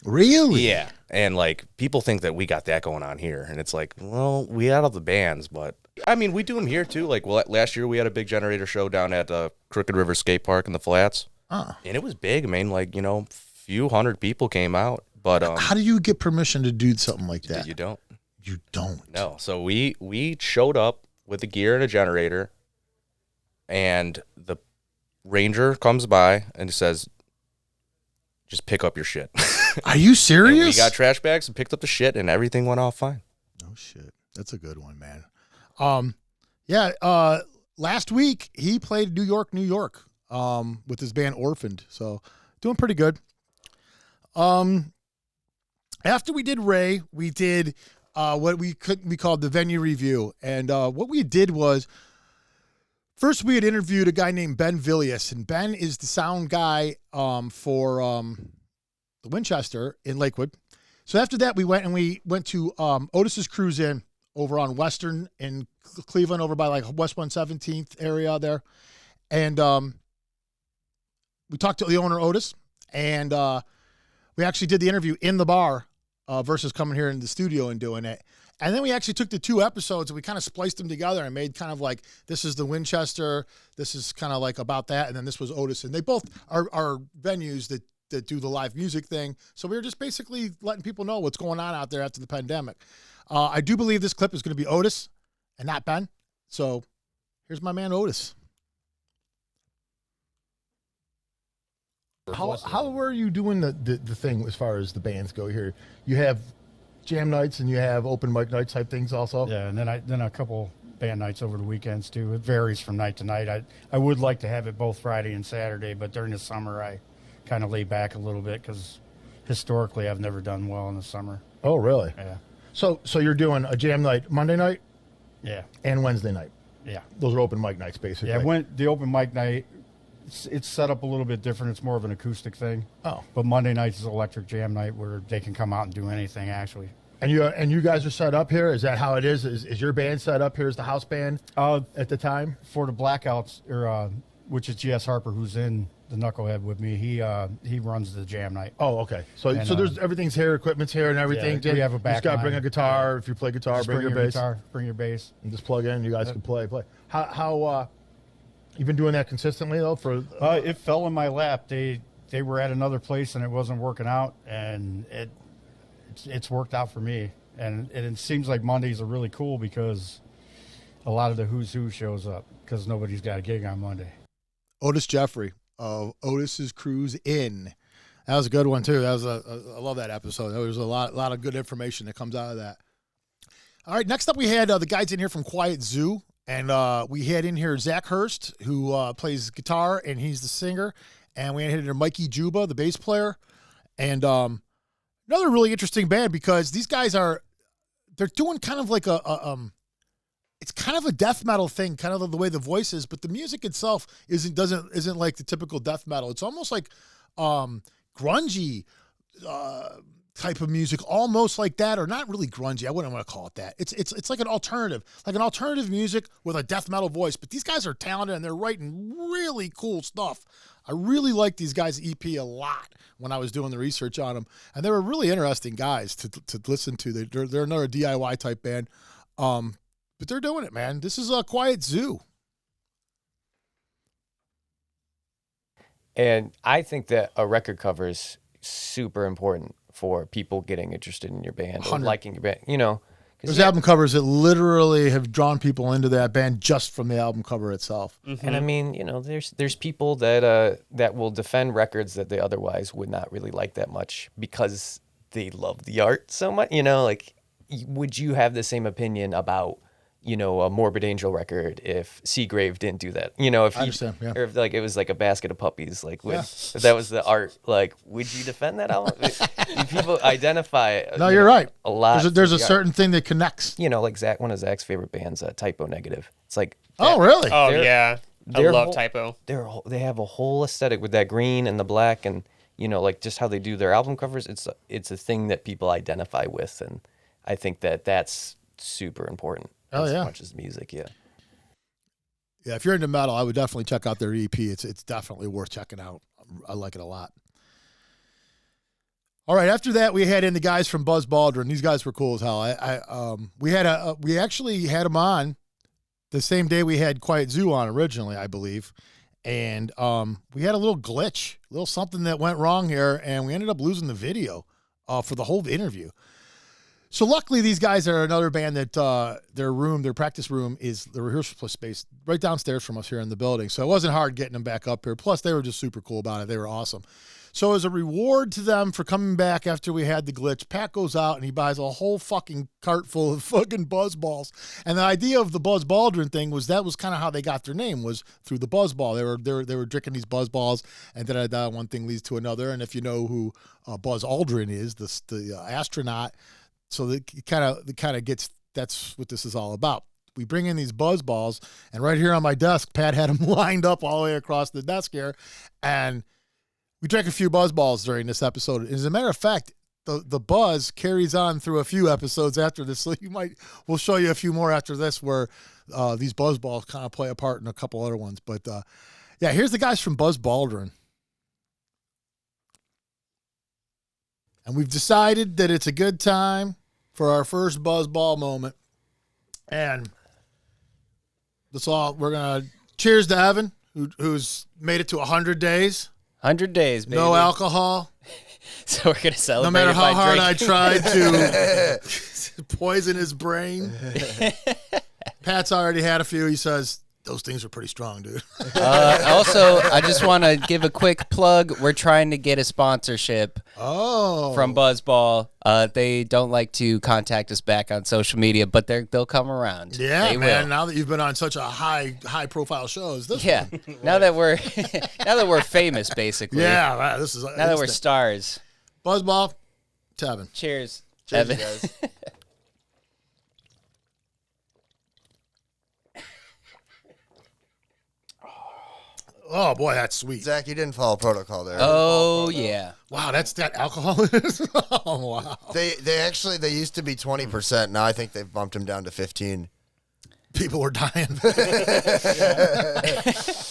Really? Yeah. And like people think that we got that going on here, and it's like, well, we had all the bands, but I mean, we do them here too. Like, well, last year we had a big Generator show down at Crooked River Skate Park in the Flats, and it was big. I mean, like few hundred people came out. But how do you get permission to do something like that? You don't. You don't. No. So we showed up with the gear and a generator, and the ranger comes by and he says, "Just pick up your shit." Are you serious? And we got trash bags and picked up the shit, and everything went off fine. Oh shit, that's a good one, man. Last week he played New York, with his band Orphaned, so doing pretty good. After we did Ray, we did what we called the venue review, and what we did was first we had interviewed a guy named Ben Villius, and Ben is the sound guy for the Winchester in Lakewood. So after that, we went to Otis's Cruise Inn over on Western in Cleveland, over by like West 117th area there, and we talked to the owner Otis, and we actually did the interview in the bar versus coming here in the studio and doing it. And then we actually took the 2 episodes and we kind of spliced them together and made kind of like, this is the Winchester, this is kind of like about that, and then this was Otis. And they both are venues that do the live music thing. So we were just basically letting people know what's going on out there after the pandemic. I do believe this clip is going to be Otis and not Ben. So here's my man Otis. How are you doing the thing as far as the bands go here? You have jam nights and you have open mic nights type things also? Yeah, and then a couple band nights over the weekends too. It varies from night to night. I would like to have it both Friday and Saturday, but during the summer I kind of lay back a little bit because historically I've never done well in the summer. Oh, really? Yeah. So you're doing a jam night Monday night? Yeah. And Wednesday night? Yeah. Those are open mic nights, basically. Yeah, the open mic night, it's set up a little bit different. It's more of an acoustic thing. Oh. But Monday nights is electric jam night where they can come out and do anything, actually. And you guys are set up here? Is that how it is? Is your band set up here as the house band at the time? For the Blackouts, which is G.S. Harper, who's in the Knucklehead with me, he runs the jam night. Oh, okay. So there's everything's here, equipment's here and everything. Yeah, we have a back You just got to bring line. a guitar. If you play guitar, Just bring your bass. Guitar, bring your bass. And just plug in. You guys can play. How you've been doing that consistently though? It fell in my lap. They were at another place and it wasn't working out, and it's worked out for me. And it seems like Mondays are really cool because a lot of the who's who shows up because nobody's got a gig on Monday. Otis Jeffrey of Otis's Cruise Inn. That was a good one too. I love that episode. There was a lot of good information that comes out of that. All right, next up we had the guys in here from Quiet Zoo, and we had in here Zach Hurst, who plays guitar and he's the singer, and we had in here Mikey Juba, the bass player, and another really interesting band because these guys they're doing kind of like it's kind of a death metal thing, kind of the way the voice is, but the music itself isn't like the typical death metal. It's almost like grungy type of music, almost like that, or not really grungy. I wouldn't want to call it that. It's like an alternative music with a death metal voice. But these guys are talented and they're writing really cool stuff. I really like these guys' EP a lot when I was doing the research on them, and they were really interesting guys to listen to. They're another DIY type band, but they're doing it, man. This is a Quiet Zoo. And I think that a record cover is super important for people getting interested in your band or 100. liking your band. You know, There's album covers that literally have drawn people into that band just from the album cover itself. And I mean, you know, there's people that will defend records that they otherwise would not really like that much because they love the art so much. You know, like, would you have the same opinion about, you know, a Morbid Angel record if Seagrave didn't do that? You know, if I understand, yeah. or if like it was like a basket of puppies, like if that was the art, like would you defend that album? People identify. No, you're right. A lot. There's a with the certain art. thing that connects. You know, like one of Zach's favorite bands, Typo Negative. It's like Oh, really? Oh, their- yeah. I their love whole- Typo. They have a whole aesthetic with that green and the black, and you know, like just how they do their album covers. It's a thing that people identify with, and I think that's super important. Oh, as yeah. much as music, yeah. Yeah, if you're into metal, I would definitely check out their EP. It's definitely worth checking out. I like it a lot. All right, after that, we had in the guys from Buzz Baldwin. These guys were cool as hell. We actually had them on the same day we had Quiet Zoo on originally, I believe. And we had a little glitch, a little something that went wrong here, and we ended up losing the video for the whole interview. So luckily, these guys are another band that their practice room is the rehearsal space right downstairs from us here in the building. So it wasn't hard getting them back up here. Plus, they were just super cool about it. They were awesome. So as a reward to them for coming back after we had the glitch, Pat goes out and he buys a whole fucking cart full of fucking buzz balls. And the idea of the Buzz Baldwin thing was that was kind of how they got their name, was through the buzz ball. They were drinking these buzz balls, and then one thing leads to another. And if you know who Buzz Aldrin is, the astronaut, so it kind of gets, that's what this is all about. We bring in these buzz balls, and right here on my desk, Pat had them lined up all the way across the desk here, and we drank a few buzz balls during this episode. As a matter of fact, the buzz carries on through a few episodes after this, so we'll show you a few more after this where these buzz balls kind of play a part in a couple other ones. But yeah, here's the guys from Buzz Baldwin. And we've decided that it's a good time for our first buzz ball moment. And we're going to cheers to Evan, who's made it to 100 days. 100 days, baby. No alcohol. So we're going to celebrate. No matter how hard drinking. I tried to poison his brain. Pat's already had a few. He says, those things are pretty strong, dude. Also, I just want to give a quick plug. We're trying to get a sponsorship from Buzzball. They don't like to contact us back on social media, but they'll come around. Yeah, they man. will. Now that you've been on such a high profile shows, now that we're famous, basically. Yeah, wow, this is now that we're stars. Buzzball, Tevin. Cheers, Cheers, Evan. guys. Oh boy, that's sweet. Zach, you didn't follow protocol there. Oh yeah. Wow, that's that alcohol is. Oh wow. They used to be 20%. Now I think they've bumped them down to 15. People were dying.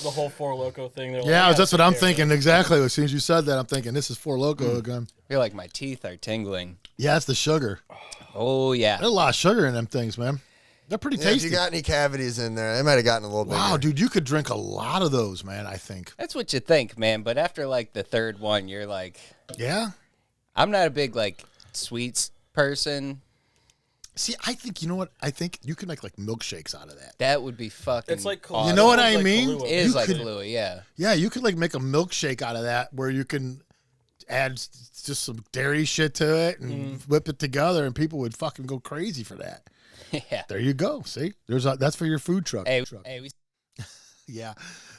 The whole Four Loko thing. Yeah, that's what I'm thinking. Exactly. As soon as you said that, I'm thinking this is Four Loko again. I feel like my teeth are tingling. Yeah, it's the sugar. Oh yeah. There's a lot of sugar in them things, man. They're pretty Yeah, tasty. if you got any cavities in there, they might have gotten a little bit. Wow, dude, you could drink a lot of those, man, I think. That's what you think, man. But after like the third one, you're like, yeah. I'm not a big like sweets person. See, I think, you know what? I think you could make like milkshakes out of that. That would be fucking. It's like awesome. You know what I mean? It is You like could- Kahlua, yeah. Yeah, you could like make a milkshake out of that where you can add just some dairy shit to it and whip it together, and people would fucking go crazy for that. Yeah. There you go. See, that's for your food truck. Hey, Yeah.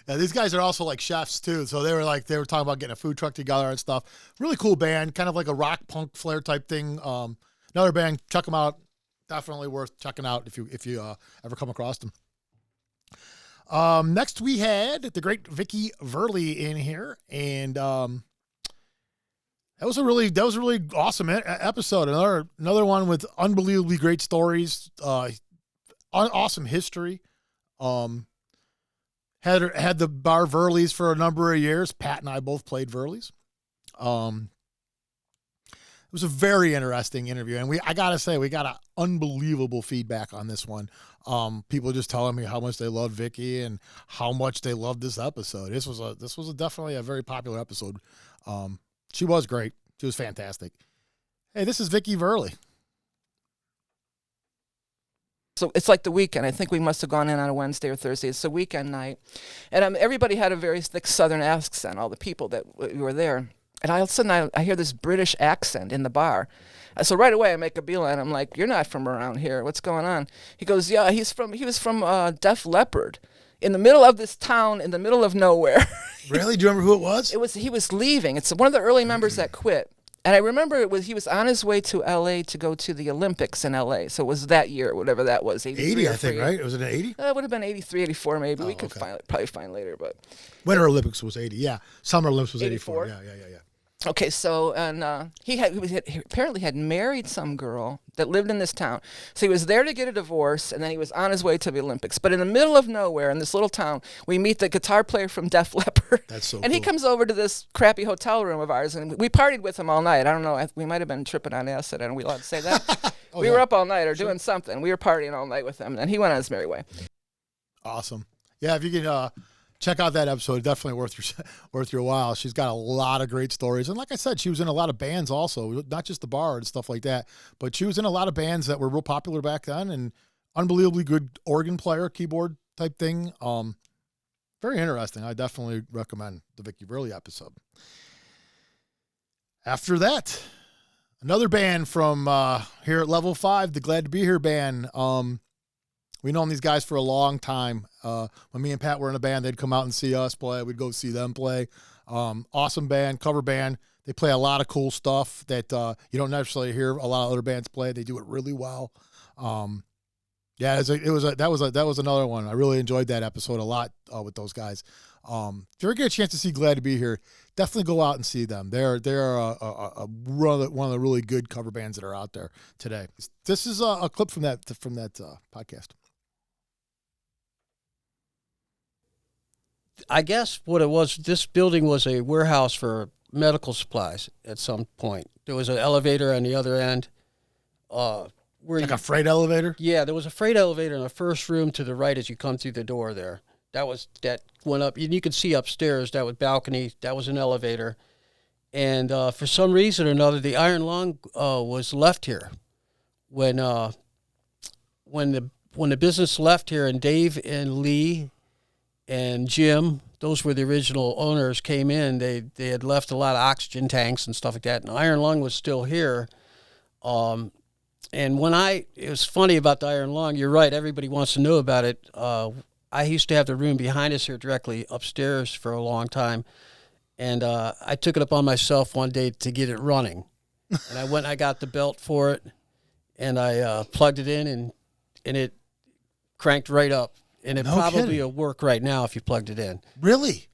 Yeah, these guys are also like chefs too. So they were talking about getting a food truck together and stuff. Really cool band, kind of like a rock punk flair type thing. Another band, check them out. Definitely worth checking out if you ever come across them. Next we had the great Vicky Verley in here, and that was a really awesome episode. Another one with unbelievably great stories, awesome history. Had the bar Verley's for a number of years. Pat and I both played Verley's. It was a very interesting interview, and I gotta say, we got unbelievable feedback on this one. People just telling me how much they loved Vicky and how much they loved this episode. This was definitely a very popular episode. She was great. She was fantastic. Hey, this is Vicky Verley. So it's like the weekend. I think we must have gone in on a Wednesday or Thursday. It's the weekend night. And everybody had a very thick Southern accent, all the people that were there. And all of a sudden, I hear this British accent in the bar. So right away, I make a beeline. I'm like, "You're not from around here. What's going on?" He goes, "Yeah, he was from Def Leppard, in the middle of this town, in the middle of nowhere." Really? Do you remember who it was? He was leaving. It's one of the early members that quit. And I remember he was on his way to L.A. to go to the Olympics in L.A. So it was that year, whatever that was. 80, I think, right? Was it an 80? It would have been 83, 84 maybe. We could okay. probably find later. But Winter Olympics was 80. Yeah. Summer Olympics was 84. 84? Yeah. okay, so and he apparently had married some girl that lived in this town. So he was there to get a divorce, and then he was on his way to the Olympics. But in the middle of nowhere, in this little town, we meet the guitar player from Def Leppard. That's so And he comes over to this crappy hotel room of ours, and we partied with him all night. I don't know, we might have been tripping on acid. Are we allowed to say that? We were up all night or doing something. We were partying all night with him, and he went on his merry way. Awesome. Yeah, if you can check out that episode, definitely worth your while. She's got a lot of great stories. And like I said, she was in a lot of bands also, not just the bar and stuff like that, but she was in a lot of bands that were real popular back then, and unbelievably good organ player, keyboard type thing. Very interesting. I definitely recommend the Vicky Verley episode. After that, another band from here at Level 5, the Glad to Be Here band. We known these guys for a long time. When me and Pat were in a band, they'd come out and see us play. We'd go see them play. Awesome band, cover band. They play a lot of cool stuff that you don't necessarily hear a lot of other bands play. They do it really well. Yeah, that was another one. I really enjoyed that episode a lot with those guys. If you ever get a chance to see Glad to Be Here, definitely go out and see them. They're one of the really good cover bands that are out there today. This is a clip from that podcast. I guess what it was, this building was a warehouse for medical supplies at some point. There was an elevator on the other end. Like a freight elevator? Yeah, there was a freight elevator in the first room to the right as you come through the door there. That went up. You could see upstairs. That was balcony. That was an elevator. And for some reason or another, the Iron Lung was left here. When the business left here, and Dave and Lee and Jim, those were the original owners, came in. They had left a lot of oxygen tanks and stuff like that. And Iron Lung was still here. And it was funny about the Iron Lung. You're right. Everybody wants to know about it. I used to have the room behind us here directly upstairs for a long time. And I took it upon myself one day to get it running. And I went and I got the belt for it. And I plugged it in and it cranked right up. And it probably will work right now if you plugged it in. Really?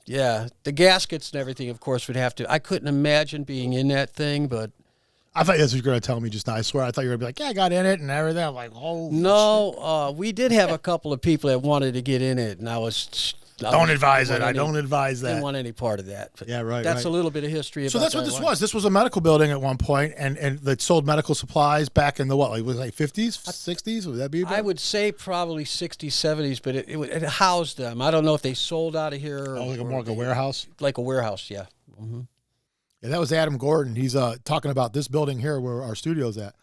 Yeah. The gaskets and everything, of course, would have to. I couldn't imagine being in that thing, but. I thought that's what you were going to tell me just now. I swear. I thought you were going to be like, yeah, I got in it and everything. I'm like, oh. No, we did have a couple of people that wanted to get in it, and I don't advise it. I don't advise that. Didn't want any part of that. Yeah, right. That's a little bit of history. So that's what this was. This was a medical building at one point, and that sold medical supplies back in the what? Was it like 50s, 60s? Would that be? I would say probably 60s, 70s, but it housed them. I don't know if they sold out of here. Like more like a warehouse. Like a warehouse, yeah. Mm-hmm. Yeah, that was Adam Gordon. He's talking about this building here where our studio's at.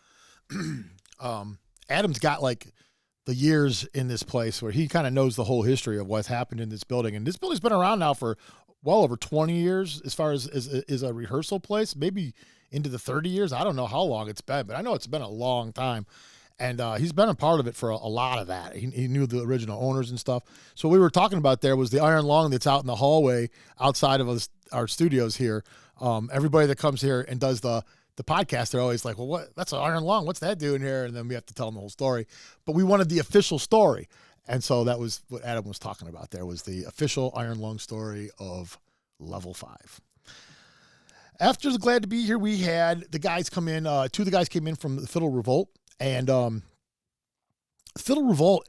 Adam's got like the years in this place where he kind of knows the whole history of what's happened in this building. And this building's been around now for well over 20 years as far as is a rehearsal place, maybe into the 30 years. I don't know how long it's been, but I know it's been a long time. And he's been a part of it for a lot of that. He knew the original owners and stuff. So what we were talking about there was the Iron Lung that's out in the hallway outside of our studios here. Everybody that comes here and does the podcast, they're always like, well, what? That's an Iron Lung. What's that doing here? And then we have to tell them the whole story. But we wanted the official story. And so that was what Adam was talking about there, was the official Iron Lung story of Level 5. After the Glad to Be Here, we had the guys come in. Two of the guys came in from the Fiddle Revolt. And Fiddle Revolt,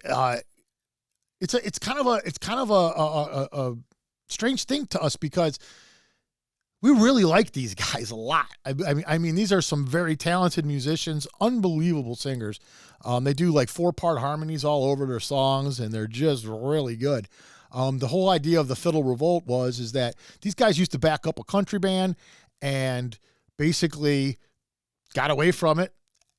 it's kind of a strange thing to us because we really like these guys a lot. I mean, these are some very talented musicians, unbelievable singers. They do like 4-part harmonies all over their songs, and they're just really good. The whole idea of the Fiddle Revolt is that these guys used to back up a country band and basically got away from it,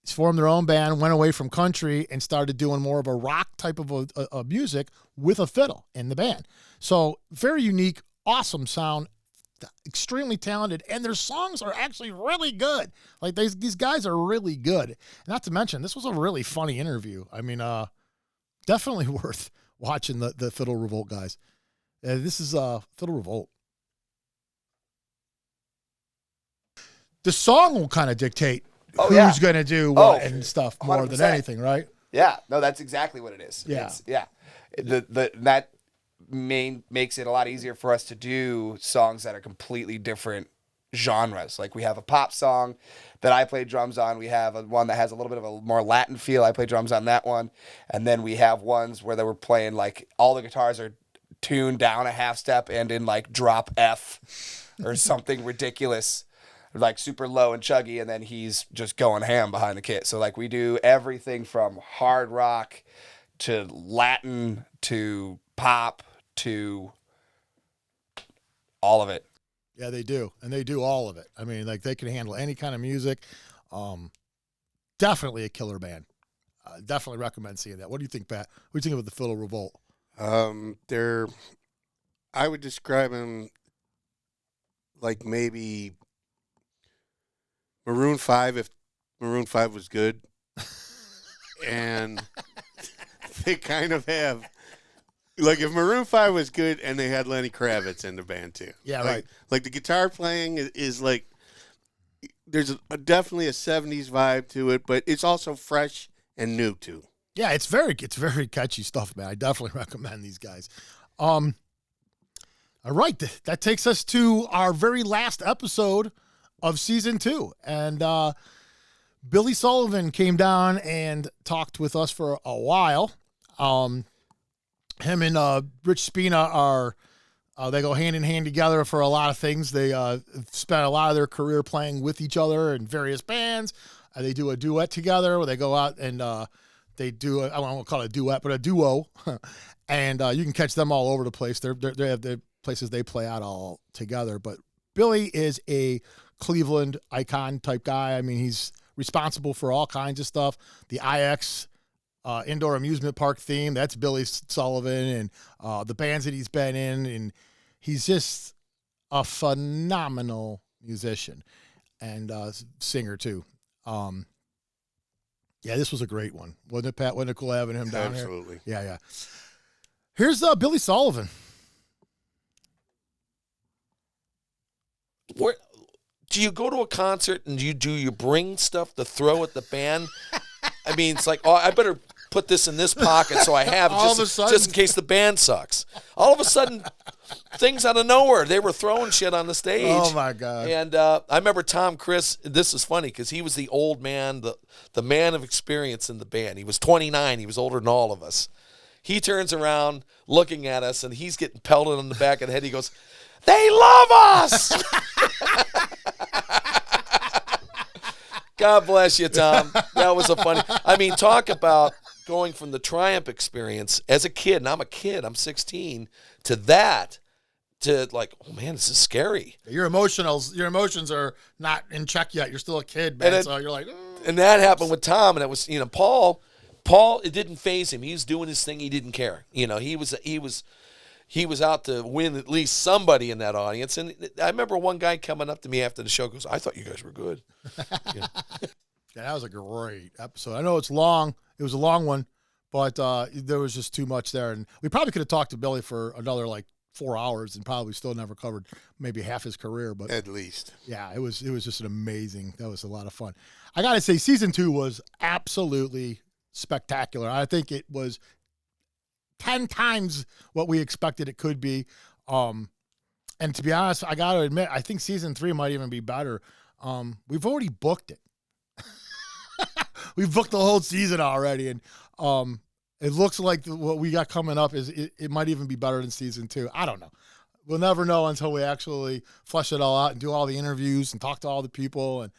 formed their own band, went away from country, and started doing more of a rock type of a music with a fiddle in the band. So very unique, awesome sound. Extremely talented, and their songs are actually really good. Like these guys are really good. Not to mention, this was a really funny interview. I mean, definitely worth watching the Fiddle Revolt guys. This is Fiddle Revolt. The song will kind of dictate who's going to do what and stuff more 100%. than anything, right? Yeah, no, that's exactly what it is. Yeah, That makes it a lot easier for us to do songs that are completely different genres. Like we have a pop song that I play drums on. We have one that has a little bit of a more Latin feel. I play drums on that one. And then we have ones where they were playing like all the guitars are tuned down a half step and in like drop F or something ridiculous, like super low and chuggy. And then he's just going ham behind the kit. So like we do everything from hard rock to Latin to pop to all of it. Yeah, they do. And they do all of it. I mean, like they can handle any kind of music. Definitely a killer band. Definitely recommend seeing that. What do you think, Pat? What do you think of the Fiddle Revolt? I would describe them like maybe Maroon 5 if Maroon 5 was good. And they kind of have, like, if Maroon 5 was good and they had Lenny Kravitz in the band too. Yeah, like, right. Like the guitar playing is like, there's definitely a 70s vibe to it, but it's also fresh and new too. Yeah, it's very catchy stuff, man. I definitely recommend these guys. All right, that takes us to our very last episode of season 2, and Billy Sullivan came down and talked with us for a while. Him and Rich Spina are they go hand in hand together for a lot of things. They spent a lot of their career playing with each other in various bands. They do a duet together where they go out and they do I won't call it a duet, but a duo, and you can catch them all over the place. They have the places they play out all together. But Billy is a Cleveland icon type guy. I mean, he's responsible for all kinds of stuff. The IX indoor amusement park theme, that's Billy Sullivan, and the bands that he's been in, and he's just a phenomenal musician and singer too. Yeah, this was a great one, wasn't it, Pat? Wasn't it cool having him down here? Absolutely. Yeah. Here's Billy Sullivan. Where do you go to a concert and you bring stuff to throw at the band? I mean, it's like, oh, I better put this in this pocket so I have it just in case the band sucks. All of a sudden, things out of nowhere. They were throwing shit on the stage. Oh, my God. And I remember Tom Chris, this is funny because he was the old man, the man of experience in the band. He was 29. He was older than all of us. He turns around looking at us, and he's getting pelted on the back of the head. He goes, "They love us!" God bless you, Tom. That was a funny. I mean, talk about going from the Triumph experience as a kid, and I'm a kid, I'm 16, to that, to like, oh man, this is scary. Your emotions are not in check yet. You're still a kid, man. So you're like, oh. And that happened with Tom, and it was, Paul, it didn't faze him. He was doing his thing. He didn't care. He was out to win at least somebody in that audience. And I remember one guy coming up to me after the show goes, "I thought you guys were good." Yeah, that was a great episode. I know it's long. It was a long one, but there was just too much there. And we probably could have talked to Billy for another 4 hours and probably still never covered maybe half his career. But at least. Yeah, it was just that was a lot of fun. I got to say, season 2 was absolutely spectacular. I think it was 10 times what we expected it could be. And to be honest, I got to admit, I think season 3 might even be better. We've already booked it. We've booked the whole season already. And it looks like what we got coming up it might even be better than season 2. I don't know. We'll never know until we actually flesh it all out and do all the interviews and talk to all the people. And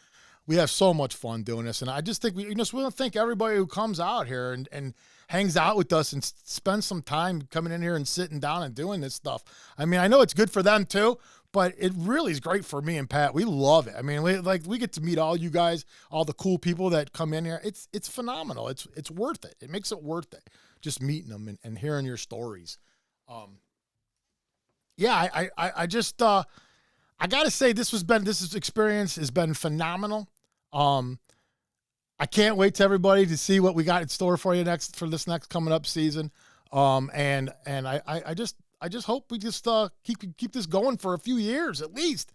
we have so much fun doing this. And I just think we want to thank everybody who comes out here and hangs out with us and spends some time coming in here and sitting down and doing this stuff. I mean, I know it's good for them too, but it really is great for me and Pat. We love it. I mean, we get to meet all you guys, all the cool people that come in here. It's phenomenal. It's worth it. It makes it worth it just meeting them and hearing your stories. Yeah, I just I gotta say this experience has been phenomenal. I can't wait to everybody to see what we got in store for you for this next coming up season. And I just hope we just keep this going for a few years at least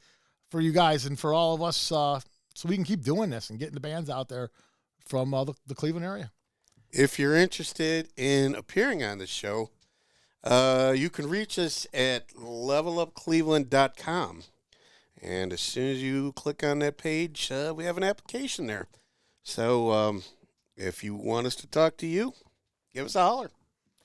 for you guys and for all of us, so we can keep doing this and getting the bands out there from the Cleveland area. If you're interested in appearing on the show, you can reach us at levelupcleveland.com. And as soon as you click on that page, we have an application there. So if you want us to talk to you, give us a holler.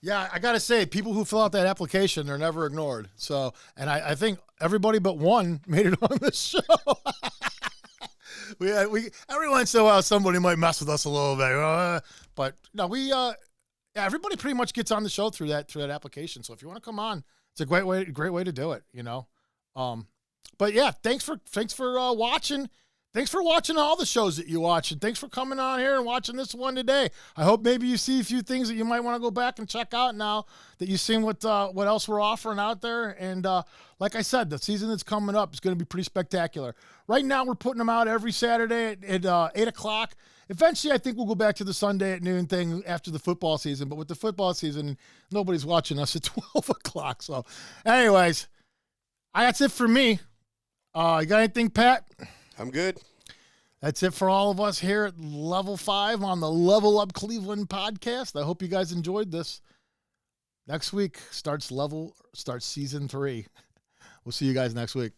Yeah, I got to say, people who fill out that application, they're never ignored. So, and I think everybody but one made it on the show. we every once in a while, somebody might mess with us a little bit. But no, everybody pretty much gets on the show through that application. So if you want to come on, it's a great way to do it, But yeah, thanks for watching. thanks for watching all the shows that you watch, and thanks for coming on here and watching this one today. I hope maybe you see a few things that you might want to go back and check out now that you've seen what else we're offering out there. And like I said, the season that's coming up is going to be pretty spectacular. Right now, we're putting them out every Saturday at 8 o'clock. Eventually, I think we'll go back to the Sunday at noon thing after the football season. But with the football season, nobody's watching us at 12 o'clock. So anyways, that's it for me. You got anything, Pat? I'm good. That's it for all of us here at Level 5 on the Level Up Cleveland podcast. I hope you guys enjoyed this. Next week starts season 3. We'll see you guys next week.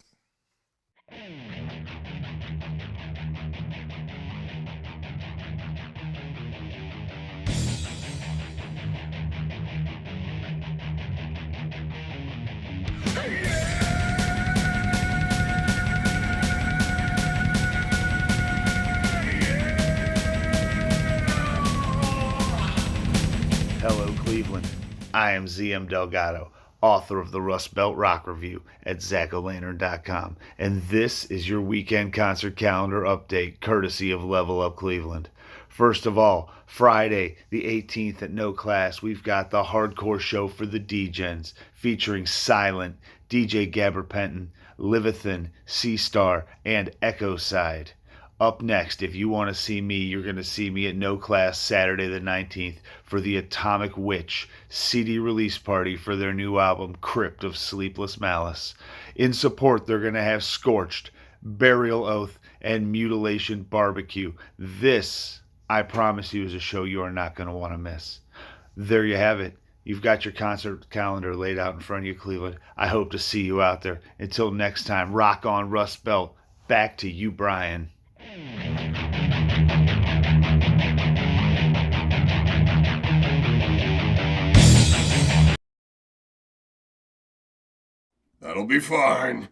Hello, Cleveland. I am ZM Delgado, author of the Rust Belt Rock Review at ZachO'Lantern.com, and this is your weekend concert calendar update courtesy of Level Up Cleveland. First of all, Friday, the 18th at No Class, we've got the hardcore show for the D-Gens featuring Silent, DJ Gabapentin, Livithan, C-Star, and Echo Side. Up next, if you want to see me, you're going to see me at No Class Saturday the 19th for the Atomic Witch CD release party for their new album, Crypt of Sleepless Malice. In support, they're going to have Scorched, Burial Oath, and Mutilation Barbecue. This, I promise you, is a show you are not going to want to miss. There you have it. You've got your concert calendar laid out in front of you, Cleveland. I hope to see you out there. Until next time, rock on, Rust Belt. Back to you, Brian. That'll be fine.